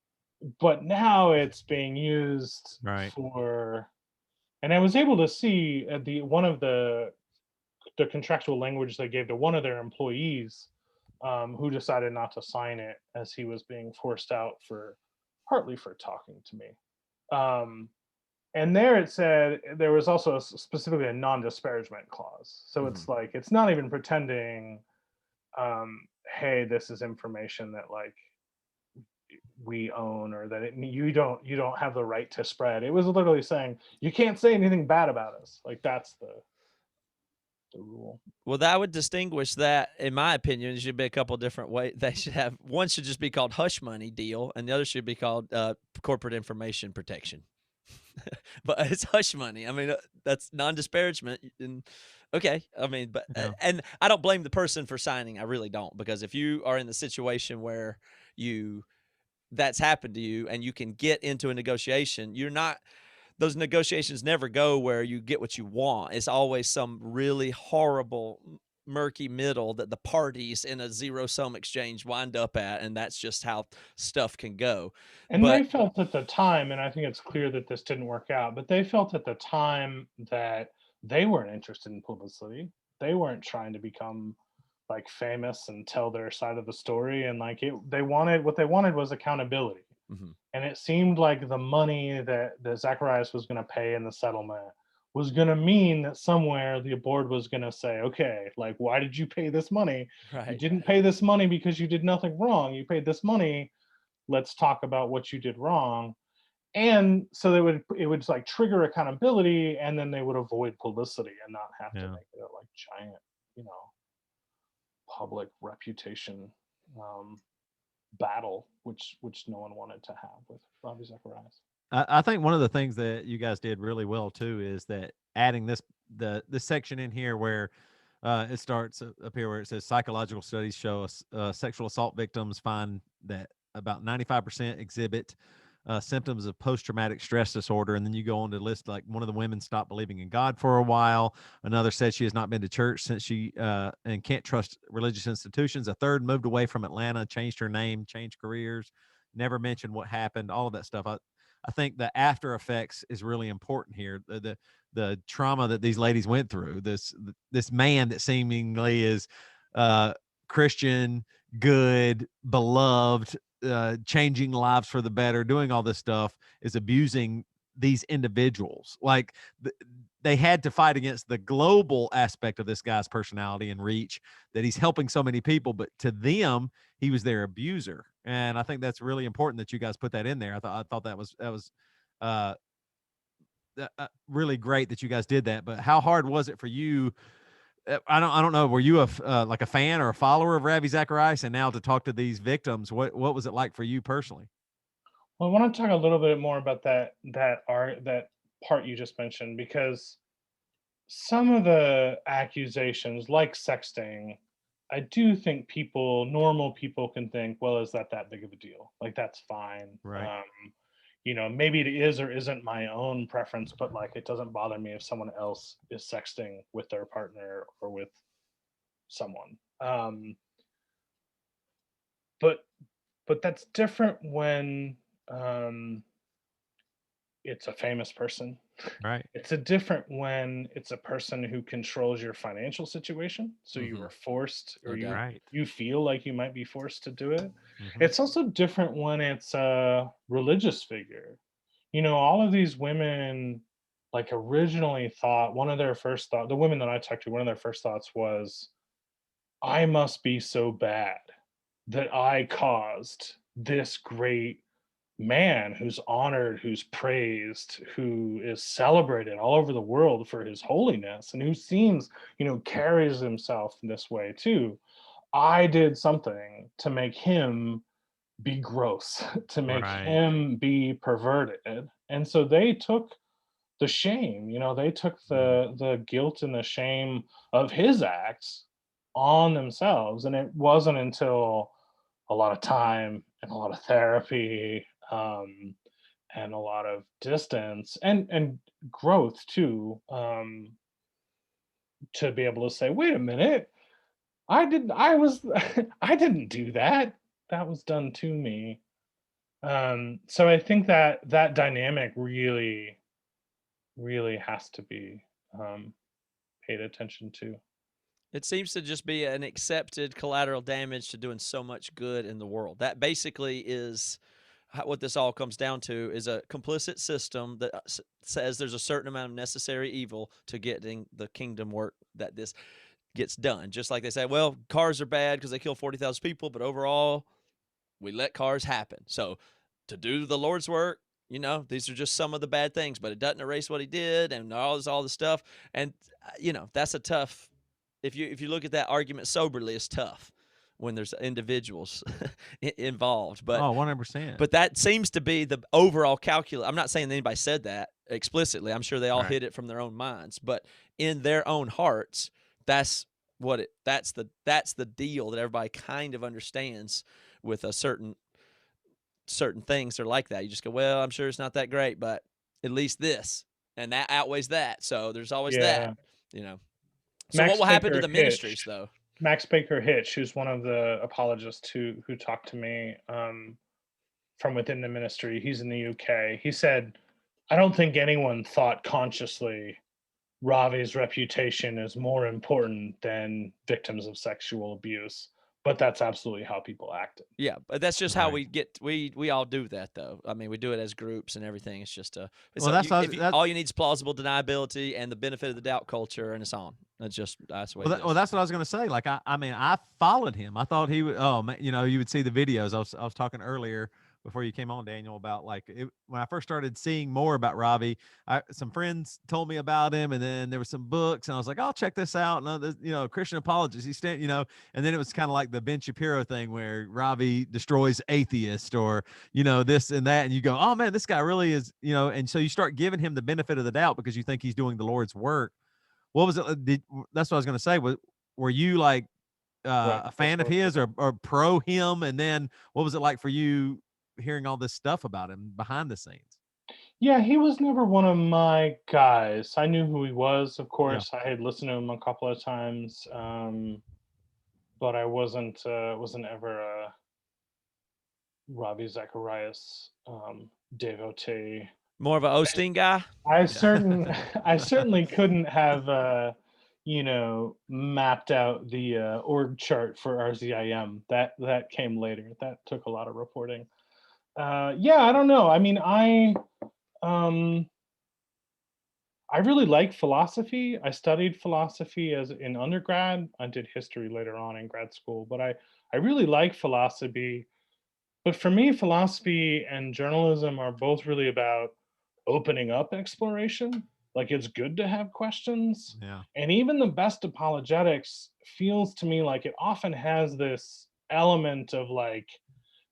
but now it's being used Right. for, and I was able to see at the one of the contractual language they gave to one of their employees, who decided not to sign it as he was being forced out for partly for talking to me. Um, and there it said there was also specifically a non-disparagement clause. So Mhm. it's like it's not even pretending, hey, this is information that like we own or that you don't have the right to spread. It was literally saying you can't say anything bad about us. Like that's the rule. Well, that would distinguish that, in my opinion. There should be a couple different ways. They should have one should just be called hush money deal, and the other should be called corporate information protection. But it's hush money. I mean, that's non-disparagement. And okay, I mean, but Yeah. and I don't blame the person for signing. I really don't, because if you are in the situation where you that's happened to you and you can get into a negotiation, you're not those negotiations never go where you get what you want. It's always some really horrible, murky middle that the parties in a zero sum exchange wind up at, and that's just how stuff can go. And But they felt at the time, and I think it's clear that this didn't work out, but they felt at the time that they weren't interested in publicity. They weren't trying to become like famous and tell their side of the story. And like what they wanted was accountability. mhm, And it seemed like the money that Zacharias was going to pay in the settlement was going to mean that somewhere the board was going to say, okay, like, why did you pay this money? You right, didn't pay this money because you did nothing wrong. You paid this money, let's talk about what you did wrong. And so it would like trigger accountability, and then they would avoid publicity and not have to Yeah. make it a like giant, public reputation, um, battle, which no one wanted to have with Ravi Zacharias. I think one of the things that you guys did really well too is that adding this section in here where it starts up here where it says psychological studies show us sexual assault victims find that about 95% exhibit symptoms of post-traumatic stress disorder, and then you go on to list like one of the women stopped believing in God for a while. Another said she has not been to church since she and can't trust religious institutions. A third moved away from Atlanta, changed her name, changed careers, never mentioned what happened. All of that stuff. I think the after effects is really important here. The trauma that these ladies went through. This man that seemingly is uh, Christian, good, beloved, changing lives for the better, doing all this stuff, is abusing these individuals. Like they had to fight against the global aspect of this guy's personality and reach, that he's helping so many people, but to them, he was their abuser. And I think that's really important that you guys put that in there. I thought that was uh, really great that you guys did that. But how hard was it for you? I don't know. Were you like a fan or a follower of Ravi Zacharias, and now to talk to these victims, what was it like for you personally? Well, I want to talk a little bit more about that part you just mentioned, because some of the accusations, like sexting, I do think normal people can think, well, is that big of a deal? Like, that's fine. Right. Maybe it is or isn't my own preference, but like, it doesn't bother me if someone else is sexting with their partner or with someone. But but that's different when um, it's a famous person. Right. It's a different when it's a person who controls your financial situation, so you Hmm. are forced, or No doubt. Right. you feel like you might be forced to do it. Hmm. It's also different when it's a religious figure. All of these women, like, originally thought, one of their first thought the women that I talked to, one of their first thoughts was, "I must be so bad that I caused this great man who's honored, who's praised, who is celebrated all over the world for his holiness, and who seems, carries himself in this way too. I did something to make him be gross, to make Right. him be perverted." And so they took the shame, they took Mm. the guilt and the shame of his acts on themselves. And it wasn't until a lot of time and a lot of therapy, and a lot of distance and growth too, to be able to say, wait a minute, I was I didn't do that. That was done to me. So I think that that dynamic really, really has to be, um, paid attention to. It seems to just be an accepted collateral damage to doing so much good in the world. That basically is what this all comes down to, is a complicit system that says there's a certain amount of necessary evil to getting the kingdom work that this gets done. Just like they say, well, cars are bad because they kill 40,000 people, but overall, we let cars happen. So to do the Lord's work, these are just some of the bad things, but it doesn't erase what he did and all the stuff. And that's a tough. If you look at that argument soberly, it's tough when there's individuals involved. But Oh, 100%. but that seems to be the overall calculus. I'm not saying anybody said that explicitly. I'm sure they all Right. hit it from their own minds, but in their own hearts, that's that's the deal that everybody kind of understands with a certain things are like that. You just go, well, I'm sure it's not that great, but at least this and that outweighs that. So there's always that, Yeah. you know. So what Max will happen to Baker the ministries Hitch though? Max Baker Hitch, who's one of the apologists who talked to me, from within the ministry, he's in the UK. He said, "I don't think anyone thought consciously Ravi's reputation is more important than victims of sexual abuse, but that's absolutely how people acted." Yeah, but that's just how Right. we all do that though. I mean, we do it as groups and everything. It's just it's Well, a, that's you, what I if was, you that. all you need is plausible deniability and the benefit of the doubt culture, and it's on. That's the way it Well, is. that's what I was going to say. Like, I mean, I followed him. I thought he would. Oh man, you would see the videos. I was talking earlier before you came on, Daniel, about like when I first started seeing more about Ravi. Some friends told me about him, and then there were some books, and I was like, I'll check this out. And Christian apologist. And then it was kind of like the Ben Shapiro thing where Ravi destroys atheists, or this and that, and you go, oh man, this guy really is. And so you start giving him the benefit of the doubt because you think he's doing the Lord's work. What was it? That's what I was going to say. Were you like Right. a That's fan of what his, or pro him? And then what was it like for you hearing all this stuff about him behind the scenes? Yeah, he was never one of my guys. I knew who he was, of Yeah. course. I had listened to him a couple of times, but I wasn't ever a Ravi Zacharias, devotee. More of a Osteen guy. I Yeah. certain I certainly couldn't have, mapped out the, org chart for RZIM. That came later. That took a lot of reporting. Yeah, I don't know. I mean, um I really like philosophy. I studied philosophy as in undergrad. I did history later on in grad school, but I really like philosophy. But for me, philosophy and journalism are both really about opening up exploration. Like, it's good to have questions. Yeah. And even the best apologetics feels to me like it often has this element of like,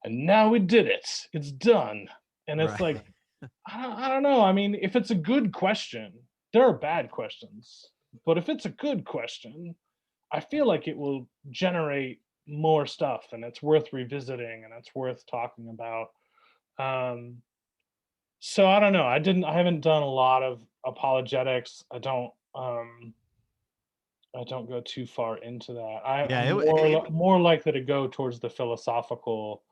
and now we did it. It's done. And it's Right. like, I don't know. I mean, if it's a good question, there are bad questions. But if it's a good question, I feel like it will generate more stuff, and it's worth revisiting and it's worth talking about. Um, so I don't know. I haven't done a lot of apologetics. I don't go too far into that. Yeah. I'm It, more likely to go towards the philosophical,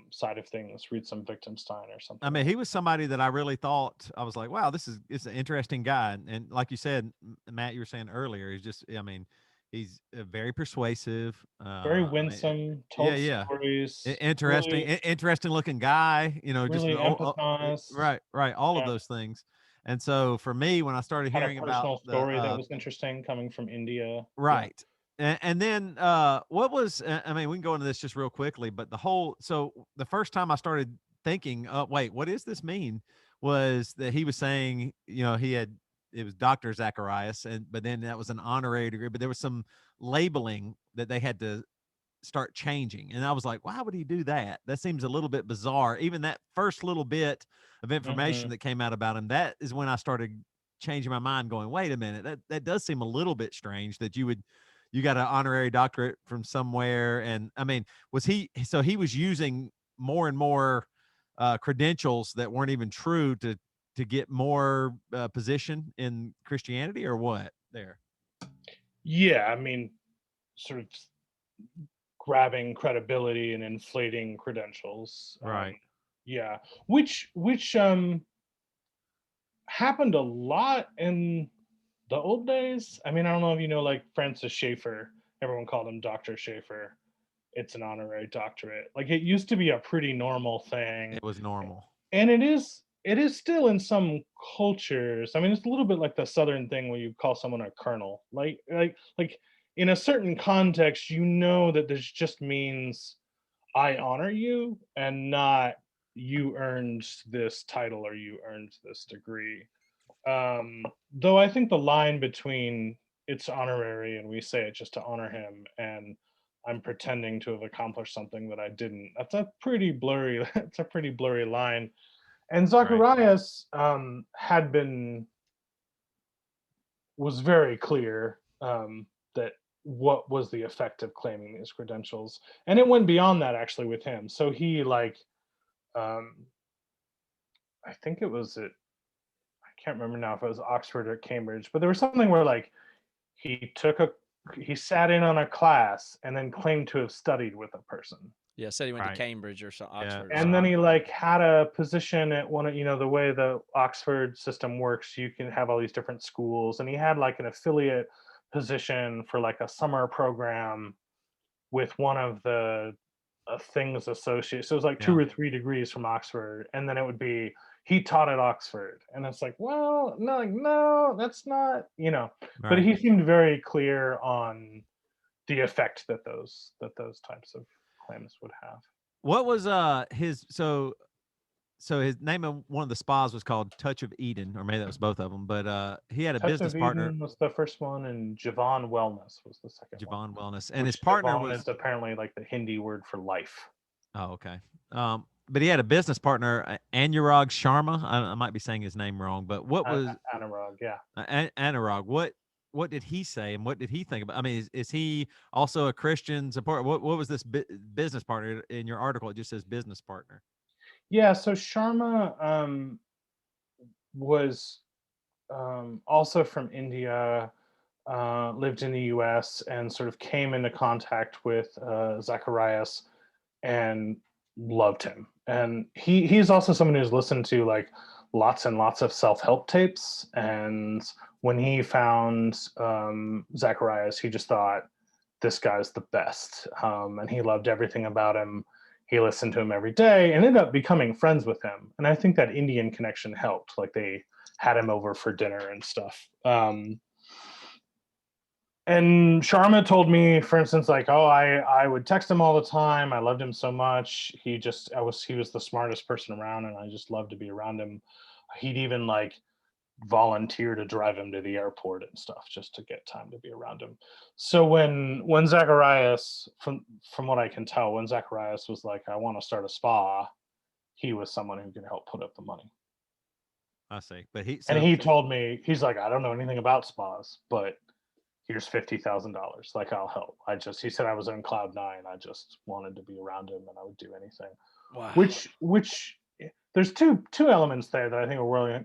side of things, read some Wittgenstein or something. I mean, he was somebody that I really thought, I was like, wow, it's an interesting guy. And like you said, Matt, you were saying earlier, he's just, I mean, he's very persuasive. Very I mean, winsome, yeah, told yeah. stories, Interesting, really, interesting looking guy, just really an old, empathized. right, right. All of Yeah, those things. And so for me, when I started had a hearing about personal the, story that was interesting coming from India. Yeah. right. And then what was, I mean, we can go into this just real quickly, but so the first time I started thinking, wait, what does this mean? Was that he was saying, it was Dr. Zacharias, but then that was an honorary degree, but there was some labeling that they had to start changing. And I was like, why would he do that? That seems a little bit bizarre. Even that first little bit of information Hmm. that came out about him, that is when I started changing my mind, going, wait a minute, that does seem a little bit strange that you got an honorary doctorate from somewhere. And I mean, so he was using more and more credentials that weren't even true to get more position in Christianity, or what there? Yeah, I mean, sort of grabbing credibility and inflating credentials. Right. Yeah, which happened a lot in the old days. I mean, I don't know if you know, like Francis Schaeffer. Everyone called him Dr. Schaeffer. It's an honorary doctorate. Like it used to be a pretty normal thing, It was normal. and it is still in some cultures. I mean, it's a little bit like the southern thing where you call someone a colonel. Like in a certain context, you know that this just means I honor you and not you earned this title or you earned this degree. Though I think the line between it's honorary and we say it just to honor him and I'm pretending to have accomplished something that I didn't. That's a pretty blurry. That's a pretty blurry line. And Right. Zacharias was very clear that what was the effect of claiming these credentials, and it went beyond that actually with him. So he um, I think it was at I can't remember now if it was Oxford or Cambridge, but there was something where like he took a he sat in on a class and then claimed to have studied with a person. Yeah, said he went to Right. Cambridge or Yeah. Oxford or And then something. he like had a position at one of, the way the Oxford system works, you can have all these different schools. And he had like an affiliate position for like a summer program with one of the things associated. So it was like two Yeah. or three degrees from Oxford. And then it would be he taught at Oxford. And it's like, well, no, like, no, that's not. But Right. he seemed very clear on the effect that those types of claims would have. What was his so his name of one of the spas was called Touch of Eden, or maybe that was both of them. But he had a Touch business of partner, Eden was the first one, and Javon Wellness was the second one, Javon Wellness, and his which partner Javon was, is apparently like the Hindi word for life. oh, okay. But he had a business partner, Anurag Sharma. I might be saying his name wrong, but what was Anurag, yeah. Anurag? What did he say, and what did he think about? I mean, is he also a Christian support? What was this business partner in your article? It just says business partner. Yeah, so Sharma was also from India, lived in the US, and sort of came into contact with Zacharias and loved him. And he's also someone who's listened to like lots and lots of self-help tapes. And when he found Zacharias, he just thought this guy's the best. And he loved everything about him. He listened to him every day and ended up becoming friends with him. And I think that Indian connection helped. Like they had him over for dinner and stuff. And Sharma told me, for instance, like, oh, I would text him all the time. I loved him so much. He was the smartest person around, and I just loved to be around him. He'd even like volunteer to drive him to the airport and stuff just to get time to be around him. So when Zacharias, from what I can tell, when Zacharias was like, I want to start a spa, he was someone who could help put up the money. I see. But he And so he told me, he's like, I don't know anything about spas, but here's $50,000. Like I'll help. He said I was on cloud nine. I just wanted to be around him and I would do anything. Wow. Which there's two elements there that I think are really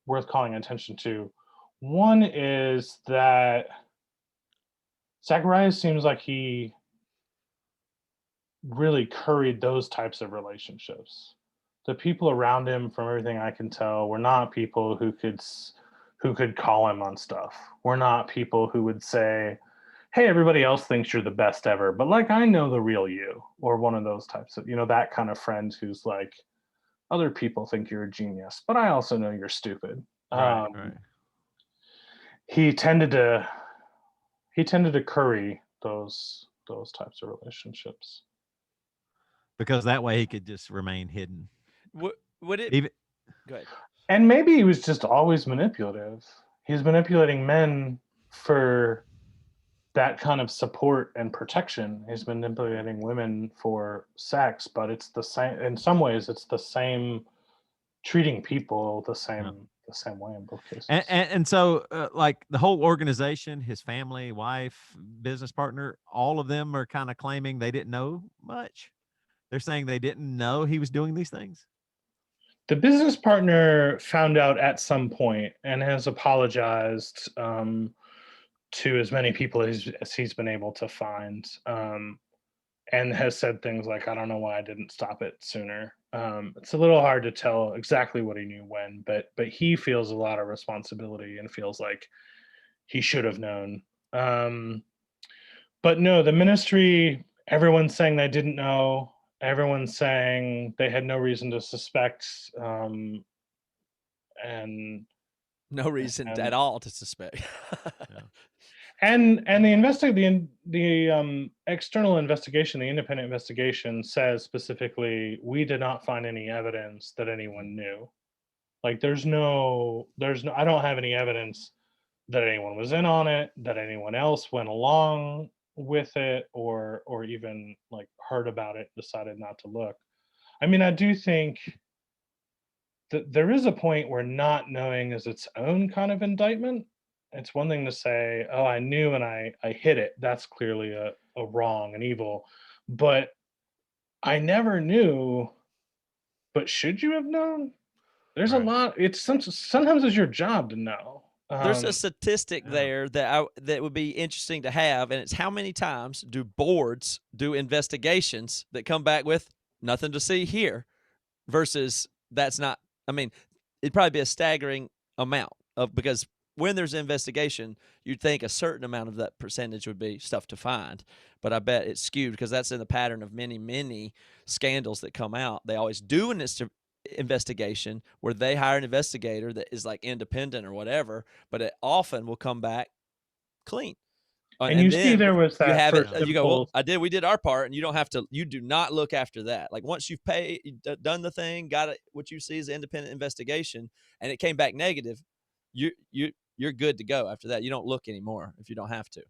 worth calling attention to. One is that Zacharias seems like he really curried those types of relationships. The people around him, from everything I can tell, were not people who could call him on stuff. Were not people who would say, "Hey, everybody else thinks you're the best ever, but like I know the real you," or one of those types of, that kind of friend who's like, "Other people think you're a genius, but I also know you're stupid." Right, right. He tended to curry those types of relationships. Because that way he could just remain hidden. Would it? Even Go ahead. And maybe he was just always manipulative. He's manipulating men for that kind of support and protection. He's manipulating women for sex, but it's the same in some ways. It's the same, treating people yeah. the same way in both cases. And so like the whole organization, his family, wife, business partner, all of them are kind of claiming they didn't know much. They're saying they didn't know he was doing these things. The business partner found out at some point and has apologized, to as many people as he's been able to find, and has said things like, "I don't know why I didn't stop it sooner." It's a little hard to tell exactly what he knew when, but he feels a lot of responsibility and feels like he should have known. Um, but no, the ministry, everyone's saying they didn't know. Everyone's saying they had no reason to suspect, and No reason at and all to suspect. Yeah. and the external investigation, the independent investigation, says specifically, we did not find any evidence that anyone knew. Like there's no I don't have any evidence that anyone was in on it, that anyone else went along with it, or even like heard about it, decided not to look. I mean, I do think that there is a point where not knowing is its own kind of indictment. It's one thing to say, "Oh, I knew and I hid it." That's clearly a wrong and evil. But I never knew, but should you have known? There's a Right. lot. Sometimes it's your job to know. There's a statistic Yeah. there that would be interesting to have, and it's how many times do boards do investigations that come back with nothing to see here versus that's not. I mean, it'd probably be a staggering amount of because when there's an investigation, you'd think a certain amount of that percentage would be stuff to find, but I bet it's skewed because that's in the pattern of many scandals that come out. They always do an investigation where they hire an investigator that is like independent or whatever, but it often will come back clean. And And you see, then there was you that have it. first You go, well, impulse. we did our part, and you don't have to. You do not look after that. Like once you've done the thing, got it. What you see is an independent investigation, and it came back negative. You're good to go after that. You don't look anymore if you don't have to.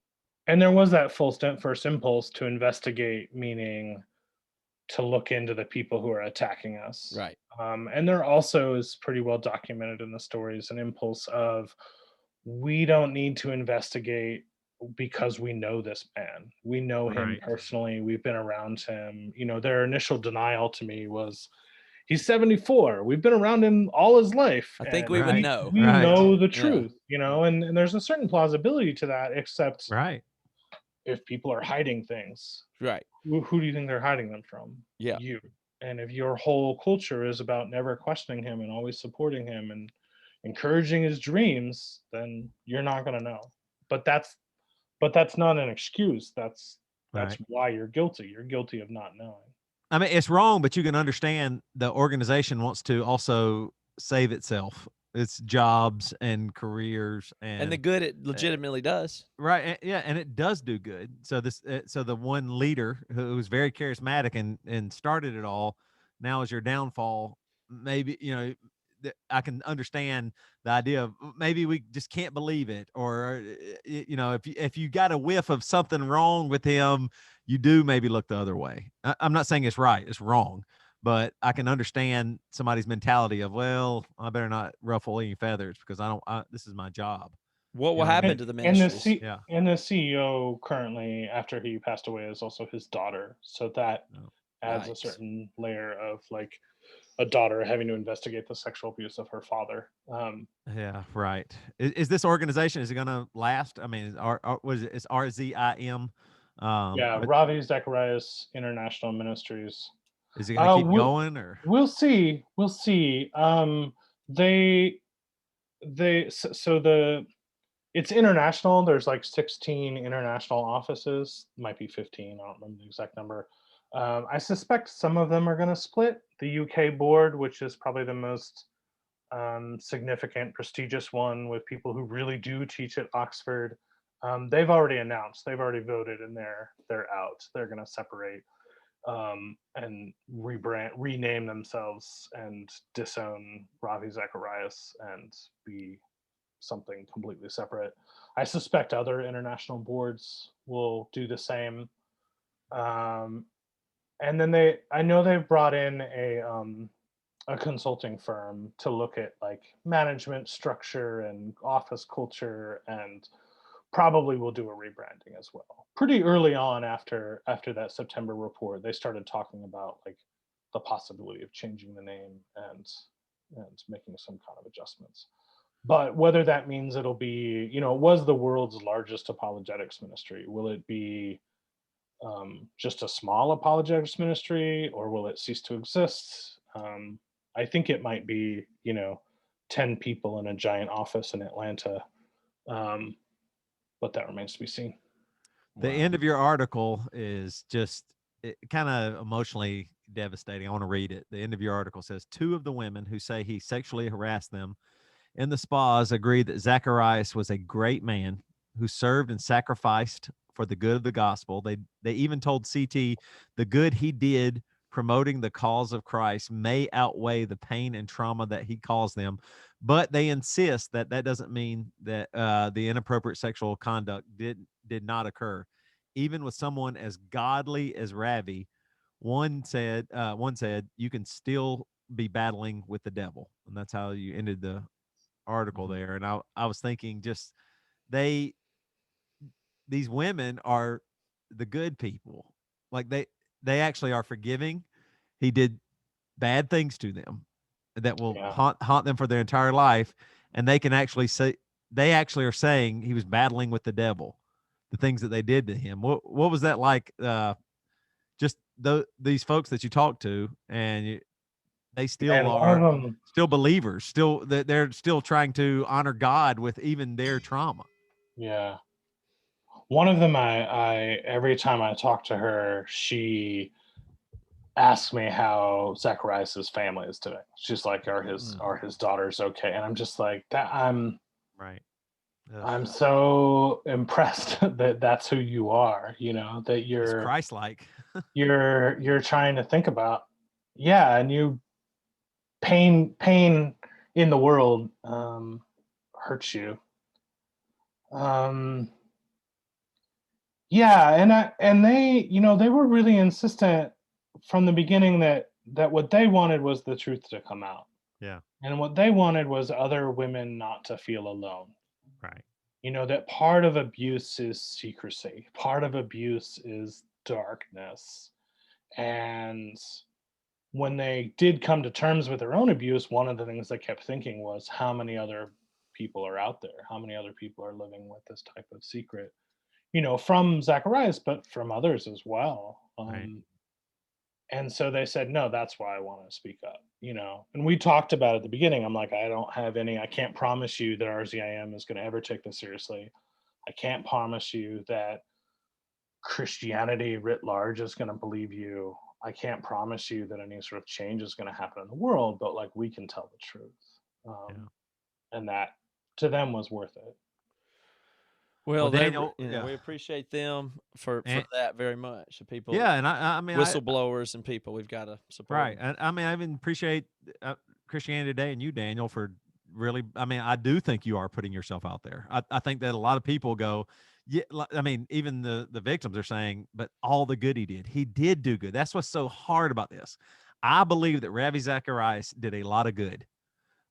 And there was that first impulse to investigate, meaning to look into the people who are attacking us. Right. And there also is, pretty well documented in the stories, an impulse of, we don't need to investigate because we know this man. We know him Right. personally. We've been around him. Their initial denial to me was, he's 74. We've been around him all his life. I think And we would Right. know. we Right. know the Yeah. truth, and there's a certain plausibility to that, except Right. if people are hiding things, Right. who do you think they're hiding them from? Yeah. You. And if your whole culture is about never questioning him and always supporting him and encouraging his dreams, then you're not going to know. But that's not an excuse. That's Right. why you're guilty. You're guilty of not knowing. I mean, it's wrong, but you can understand the organization wants to also save itself, its jobs and careers, And the and good it legitimately does. right, yeah, and it does do good. So so the one leader who was very charismatic and started it all, now is your downfall. Maybe I can understand the idea of maybe we just can't believe it, or if you got a whiff of something wrong with him, you do maybe look the other way. I'm not saying it's right; it's wrong, but I can understand somebody's mentality of, well, I better not ruffle any feathers because this is my job. What You will know what I happen mean? to the And ministries? Yeah. the CEO currently, after he passed away, is also his daughter. So that No. adds a Right. certain layer of, like, a daughter having to investigate the sexual abuse of her father. Yeah, right. Is this organization, is it going to last? I mean, was it, it's RZIM? Yeah, But Ravi Zacharias International Ministries. is it going to keep We'll going or? we'll see. We'll see. They so the it's international. There's like 16 international offices. Might be 15. I don't remember the exact number. I suspect some of them are going to split. The UK board, which is probably the most significant, prestigious one with people who really do teach at Oxford. They've already announced, they've already voted, and they're out. They're going to separate and rename themselves and disown Ravi Zacharias and be something completely separate. I suspect other international boards will do the same. Um, and then I know they've brought in a consulting firm to look at like management structure and office culture, and probably will do a rebranding as well. Pretty early on after that September report, they started talking about like the possibility of changing the name and making some kind of adjustments. But whether that means it'll be, it was the world's largest apologetics ministry. Will it be just a small apologetics ministry, or will it cease to exist? I think it might be, 10 people in a giant office in Atlanta, um, but that remains to be seen. The Wow. end of your article is just kind of emotionally devastating. I want to read it. The end of your article says 2 of the women who say he sexually harassed them in the spas agreed that Zacharias was a great man who served and sacrificed for the good of the gospel. They even told CT the good he did promoting the cause of Christ may outweigh the pain and trauma that he caused them, but they insist that that doesn't mean that the inappropriate sexual conduct did not occur, even with someone as godly as Ravi. One said you can still be battling with the devil, and that's how you ended the article Mhm. there. And I was thinking, just they these women are the good people. Like they actually are forgiving. He did bad things to them that will Yeah. haunt them for their entire life, and they can actually say, they actually are saying he was battling with the devil, the things that they did to him. What was that like? Just these folks that you talk to, and they still And one of are them, still believers, still they're still trying to honor God with even their trauma. yeah. One of them, I every time I talk to her, she asks me how Zacharias's family is today. She's like, Mm. are his daughters okay? And I'm just like, that Right. Ugh. I'm so impressed that that's who you are, that It's Christ-like. you're trying to think about, yeah, and you pain in the world hurts you. Um yeah, and they were really insistent from the beginning that what they wanted was the truth to come out. Yeah. And what they wanted was other women not to feel alone. Right. That part of abuse is secrecy. Part of abuse is darkness. And when they did come to terms with their own abuse, one of the things they kept thinking was how many other people are out there? How many other people are living with this type of secret? From Zacharias, but from others as well. Right. And so they said, no, that's why I want to speak up, And we talked about at the beginning. I'm like, I can't promise you that RZIM is going to ever take this seriously. I can't promise you that Christianity writ large is going to believe you. I can't promise you that any sort of change is going to happen in the world, but like we can tell the truth. Yeah. And that to them was worth it. Well, Well, Daniel, yeah. we appreciate them for And that very much. The people, yeah, and I mean, whistleblowers and people, we've got to support right. them. And I mean, I even appreciate Christianity Today and you, Daniel, for really, I mean, I do think you are putting yourself out there. I think that a lot of people go, yeah, I mean, even the victims are saying, but all the good he did do good. That's what's so hard about this. I believe that Ravi Zacharias did a lot of good,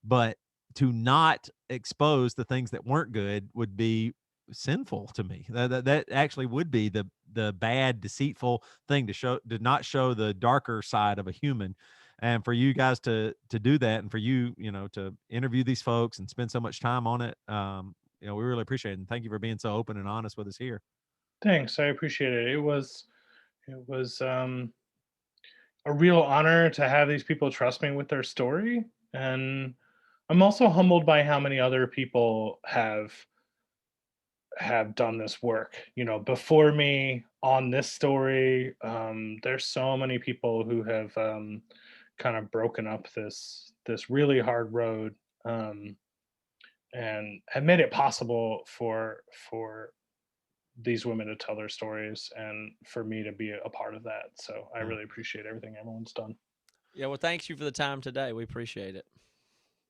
but to not expose the things that weren't good would be sinful to me. That actually would be the bad, deceitful thing, to not show the darker side of a human. And for you guys to do that, and for you, to interview these folks and spend so much time on it, we really appreciate it. And thank you for being so open and honest with us here. Thanks, I appreciate it. It was a real honor to have these people trust me with their story, and I'm also humbled by how many other people have done this work, before me on this story. There's so many people who have kind of broken up this really hard road, um, and have made it possible for these women to tell their stories and for me to be a part of that. So I Yeah. really appreciate everything everyone's done. Yeah, well, thanks you for the time today. We appreciate it.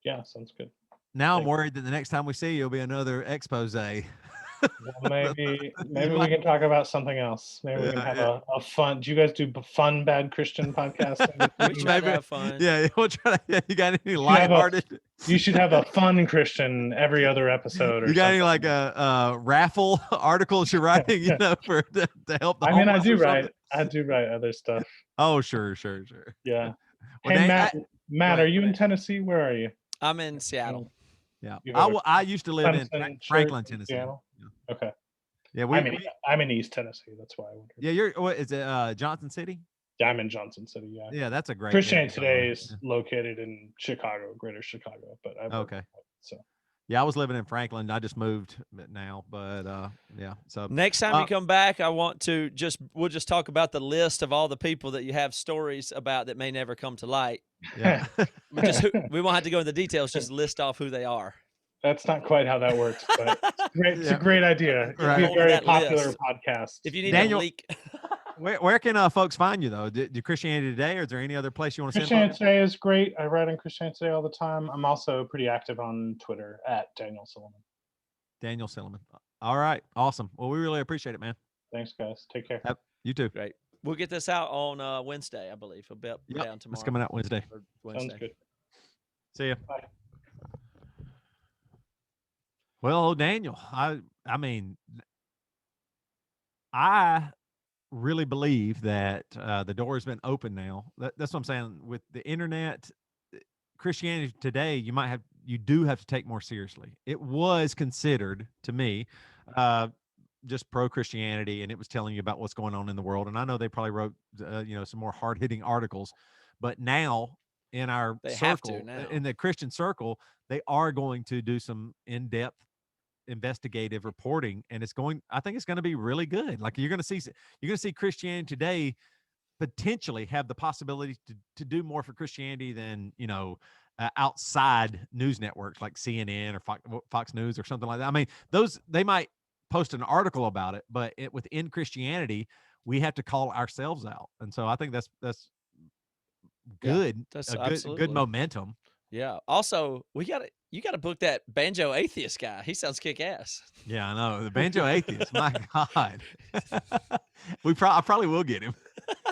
Yeah, sounds good. Now I'm Thanks. worried that the next time we see you, will be another expose. Well, maybe You maybe we might, can talk about something else. Maybe we can have yeah, a fun. Do you guys do fun bad Christian podcasting? We try to maybe, have fun. yeah. We'll try to. Yeah, you got any You should have a lighthearted? you should have a fun Christian every other episode or You got any something. like a raffle articles you're writing, for to help the I mean, homeless or something? I do write other stuff. Oh, sure. Yeah. Well, Hey, Dane, Matt, go are ahead. you in Tennessee? Where are you? I'm in Seattle. Yeah, You have a I used to live in Clemson church Franklin, in Tennessee. Seattle? Yeah, Okay. yeah I'm in East Tennessee. That's why I wondered. yeah. You're what is it? Johnson City? Yeah, I'm in Johnson City. Yeah. Yeah, that's a great Christianity big, by the way. Today is located in Chicago, Greater Chicago, but I work Okay. so. Yeah, I was living in Franklin. I just moved now, but yeah. So Next time you come back, I want to we'll just talk about the list of all the people that you have stories about that may never come to light. yeah. We won't have to go into the details, just list off who they are. That's not quite how that works, but it's great. It's Yeah. a great idea. It'd Right. be a Hold to very that popular list. podcast. If you need Daniel- to leak. Where can folks find you though? Do Christianity Today, or is there any other place you want to send Christianity folks? Today is great. I write on Christianity Today all the time. I'm also pretty active on Twitter at Daniel Sillman. Daniel Sillman. All right, awesome. Well, we really appreciate it, man. Thanks, guys. Take care. You too. Great. We'll get this out on Wednesday, I believe. It'll be up Yep, down tomorrow. it's coming out Wednesday. Or Wednesday. Sounds good. See ya. Bye. Well, Daniel, I mean, I really believe that the door has been open now. That's what I'm saying. With the internet, Christianity Today, you do have to take more seriously. It was considered to me just pro Christianity, and it was telling you about what's going on in the world. And I know they probably wrote some more hard hitting articles, but now in our circle, in the Christian circle, they are going to do some in depth investigative reporting, and I think it's going to be really good. Like you're going to see Christianity Today potentially have the possibility to do more for Christianity than outside news networks like CNN or Fox News or something like that. I mean, they might post an article about it, but within Christianity, we have to call ourselves out, and so I think that's good. Yeah, that's good momentum. Yeah. Also, you got to book that banjo atheist guy. He sounds kick ass. Yeah, I know. The banjo atheist. My God. I probably will get him.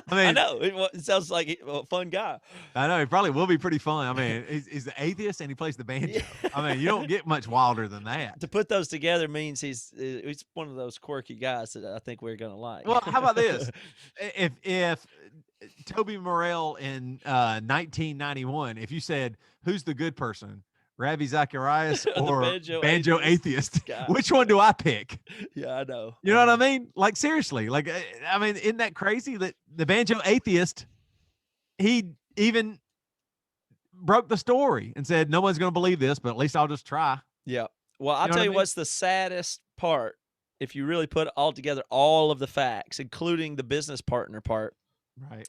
I mean, I know. It sounds like a fun guy. I know. He probably will be pretty fun. I mean, he's the atheist and he plays the banjo. I mean, you don't get much wilder than that. To put those together means he's one of those quirky guys that I think we're going to like. Well, how about this? If Toby Morrell in 1991, if you said, who's the good person? Ravi Zacharias or banjo atheist? Which one do I pick? Yeah, I know. You know what I mean? Like, seriously. Like, I mean, isn't that crazy that the banjo atheist, he even broke the story and said, no one's going to believe this, but at least I'll just try. Yeah. Well, I'll tell you what's the saddest part, if you really put all together all of the facts, including the business partner part. Right.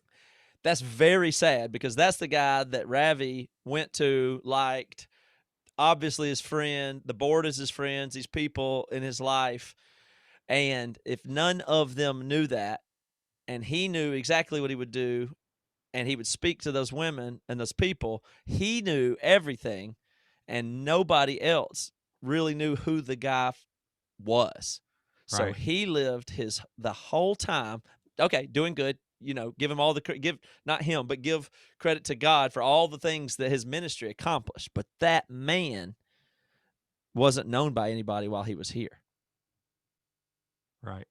That's very sad because that's the guy that Ravi went to, liked, obviously his friend, the board is his friends, these people in his life. And if none of them knew that, and he knew exactly what he would do, and he would speak to those women and those people, he knew everything, and nobody else really knew who the guy was. So Right. he lived the whole time, okay, doing good. Give him all not him, but give credit to God for all the things that his ministry accomplished. But that man wasn't known by anybody while he was here. Right.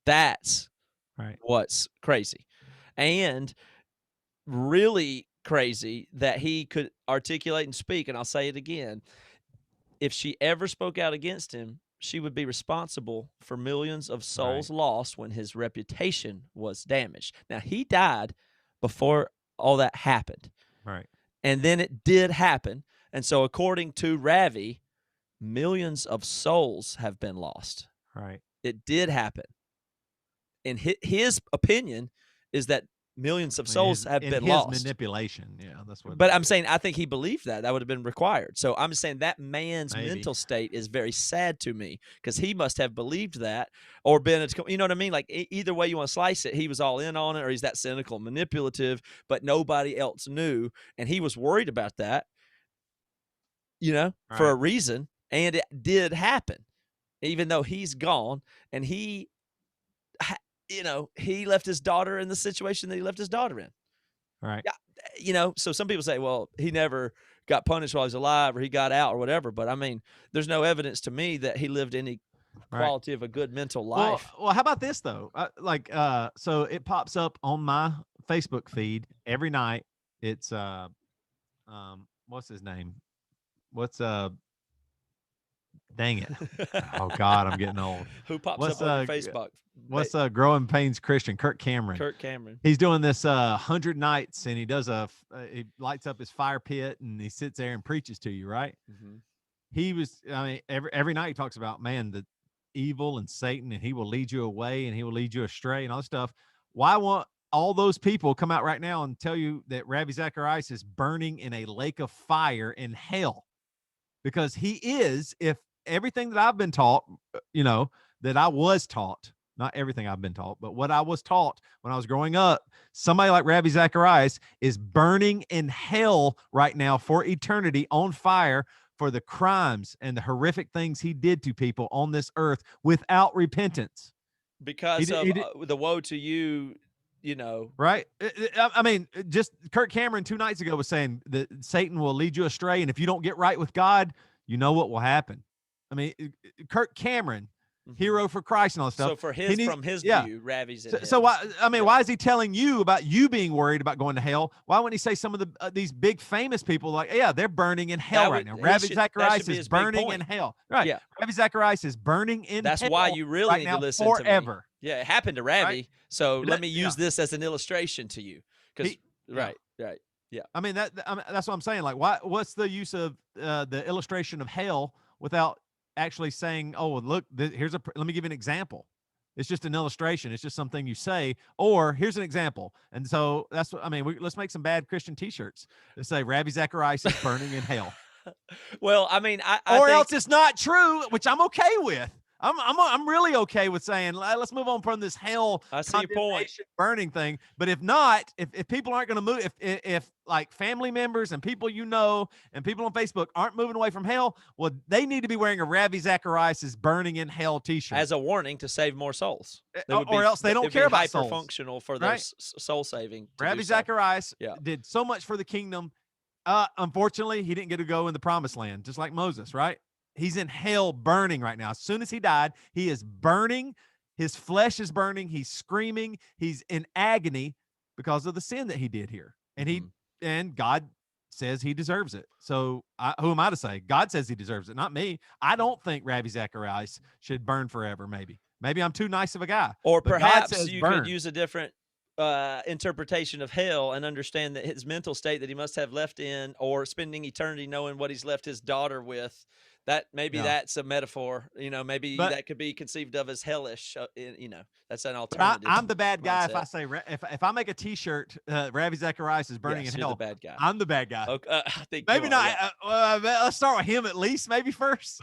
That's right. What's crazy. And really crazy that he could articulate and speak. And I'll say it again. If she ever spoke out against him, she would be responsible for millions of souls Right. lost when his reputation was damaged. Now, he died before all that happened. Right. And then it did happen. And so, according to Ravi, millions of souls have been lost. Right. It did happen. And his opinion is that millions of souls have been lost. Manipulation. Yeah, that's what. But I'm saying I think he believed that would have been required. So I'm saying that man's Maybe. mental state is very sad to me because he must have believed that or been, you know what I mean? Like either way you want to slice it, he was all in on it or he's that cynical, manipulative, but nobody else knew. And he was worried about that, for a reason. And it did happen, even though he's gone and he left his daughter in the situation that he left his daughter in. Right. Yeah, so some people say, well, he never got punished while he was alive or he got out or whatever. But I mean, there's no evidence to me that he lived any quality of a good mental life. Well, how about this though? So it pops up on my Facebook feed every night. It's what's his name? What's dang it. Oh God, I'm getting old. Who pops up on Facebook? What's Growing Pains Christian? Kirk Cameron. He's doing this 100 nights, and he does he lights up his fire pit, and he sits there and preaches to you, right? Mm-hmm. He was, every night he talks about, man, the evil and Satan, and he will lead you away, and he will lead you astray, and all this stuff. Why won't all those people come out right now and tell you that Ravi Zacharias is burning in a lake of fire in hell? Because he is, if everything that I've been taught, that I was taught, not everything I've been taught, but what I was taught when I was growing up, somebody like Ravi Zacharias is burning in hell right now for eternity on fire for the crimes and the horrific things he did to people on this earth without repentance. Because of the woe to you, Right? I mean, just Kirk Cameron 2 nights ago was saying that Satan will lead you astray, and if you don't get right with God, you know what will happen. I mean, Kirk Cameron, hero for Christ and all that stuff. So from his view, Ravi's in hell. Why is he telling you about you being worried about going to hell? Why wouldn't he say some of these big famous people like, yeah, they're burning in hell right now. Ravi Zacharias is burning in hell. Right. Yeah. Ravi Zacharias is burning in hell. That's why you really need to listen forever. To me. Yeah, it happened to Ravi. Right? So let me use this as an illustration to you. Right. Yeah. I mean, that's what I'm saying. Like, what's the use of the illustration of hell without actually saying, oh, look, let me give you an example. It's just an illustration. It's just something you say, or here's an example. And so that's what, I mean, let's make some bad Christian t-shirts that say Ravi Zacharias is burning in hell. Well, I mean, I think else it's not true, which I'm okay with. I'm really okay with saying let's move on from this hell burning thing. But if not, if people aren't going to move, if like family members and people and people on Facebook aren't moving away from hell, well, they need to be wearing a Ravi Zacharias is burning in hell t-shirt as a warning to save more souls, or else they don't care about souls. Hyper-functional for their soul saving. Ravi Zacharias did so much for the kingdom. Unfortunately, he didn't get to go in the promised land, just like Moses, right? He's in hell burning right now. As soon as he died, he is burning. His flesh is burning. He's screaming. He's in agony because of the sin that he did here. And and God says he deserves it. So who am I to say? God says he deserves it, not me. I don't think Ravi Zacharias should burn forever. Maybe I'm too nice of a guy. Or perhaps you could use a different interpretation of hell and understand that his mental state that he must have left in, or spending eternity knowing what he's left his daughter with, that maybe that's a metaphor, maybe that could be conceived of as hellish, that's an alternative. I'm the bad guy mindset. If I say, if I make a t-shirt, Ravi Zacharias is burning in hell. The bad guy. I'm the bad guy. Okay, I think maybe not. Yeah. Let's start with him at least, maybe first.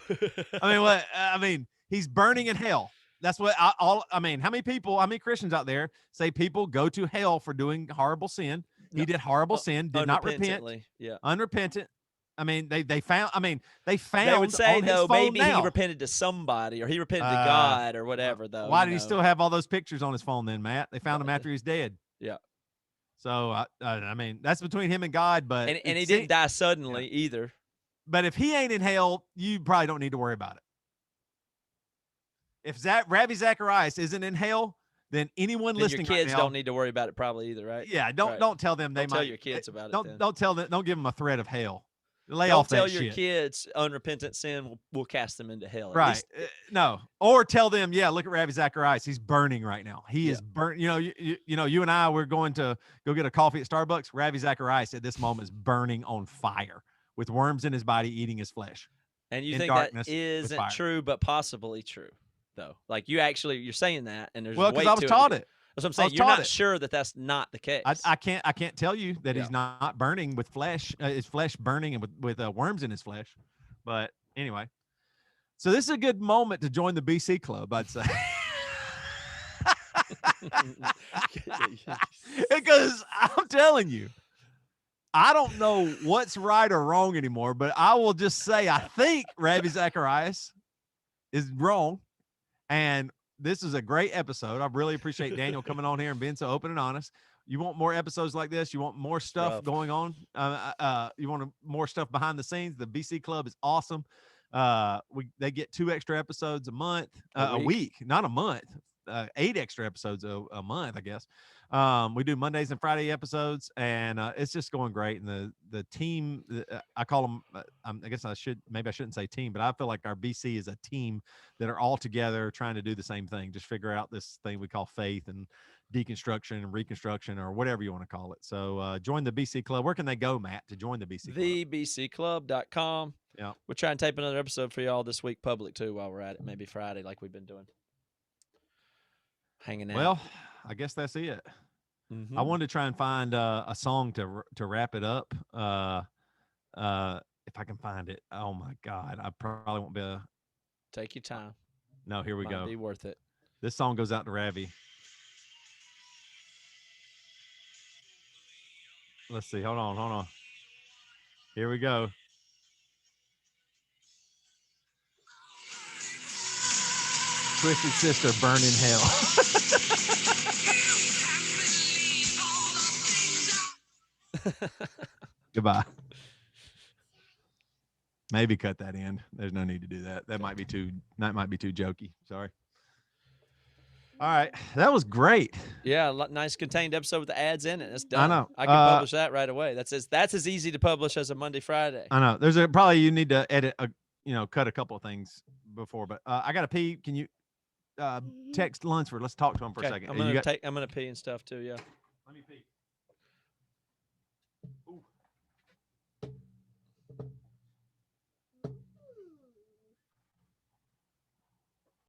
I mean, he's burning in hell. That's what how many Christians out there say people go to hell for doing horrible sin? He did horrible sin, did not repent. Yeah. Unrepentant. I mean, they found. They would say though maybe he repented to somebody, or he repented to God, or whatever. Though, why did he still have all those pictures on his phone then, Matt? They found him after he's dead. Yeah. So I mean, that's between him and God. But and he didn't die suddenly either. But if he ain't in hell, you probably don't need to worry about it. If Ravi Zacharias isn't in hell, then anyone listening, your kids right now, don't need to worry about it probably either, right? Yeah. Don't tell them they might tell your kids about it. Don't tell them. Don't give them a threat of hell. Lay Don't off that tell your shit. kids unrepentant sin will cast them into hell. At Right. least, No. Or tell them, yeah, look at Ravi Zacharias. He's burning right now. He Yeah. is burnt. You know, you and I, we're going to go get a coffee at Starbucks. Ravi Zacharias at this moment is burning on fire with worms in his body, eating his flesh. and you in think darkness that with isn't fire. true, but possibly true, though. Like you're saying that, and there's Well, weight because I was to taught it. it. That's what I'm I saying. was You're taught not it. sure that that's not the case. I can't tell you that Yeah. he's not burning with flesh, his flesh burning and with worms in his flesh. But anyway, so this is a good moment to join the BC Club, I'd say. Because I'm telling you, I don't know what's right or wrong anymore, but I will just say I think Ravi Zacharias is wrong. And this is a great episode. I really appreciate Daniel coming on here and being so open and honest. You want more episodes like this? You want more stuff going on? You want more stuff behind the scenes? The BC Club is awesome. They get 2 extra episodes a month, a week, not a month. 8 extra episodes a month, I guess. We do Mondays and Friday episodes, and it's just going great. And the team, I call them. I guess I shouldn't say team, but I feel like our BC is a team that are all together trying to do the same thing, just figure out this thing we call faith and deconstruction and reconstruction, or whatever you want to call it. So join the BC Club. Where can they go, Matt, to join the BC Club? TheBCClub.com. Yeah, we'll try and tape another episode for y'all this week, public too, while we're at it. Maybe Friday, like we've been doing. Hanging out. Well, I guess that's it. I wanted to try and find a song to wrap it up. If I can find it. Oh my God, I probably won't be able to. Take your time. No, here we go. Be worth it. This song goes out to Ravi. Let's see. Hold on. Here we go. Twisted Sister, Burn in Hell. Goodbye. Maybe cut that in. There's no need to do that. That might be too jokey. Sorry. All right. That was great. Yeah, nice contained episode with the ads in it. That's done. I know. I can publish that right away. That's as easy to publish as a Monday, Friday. I know. There's probably you need to edit cut a couple of things before, but I got to pee. Can you text Lunsford? Let's talk to him for a second. I'm gonna pee and stuff too. Yeah. Let me pee.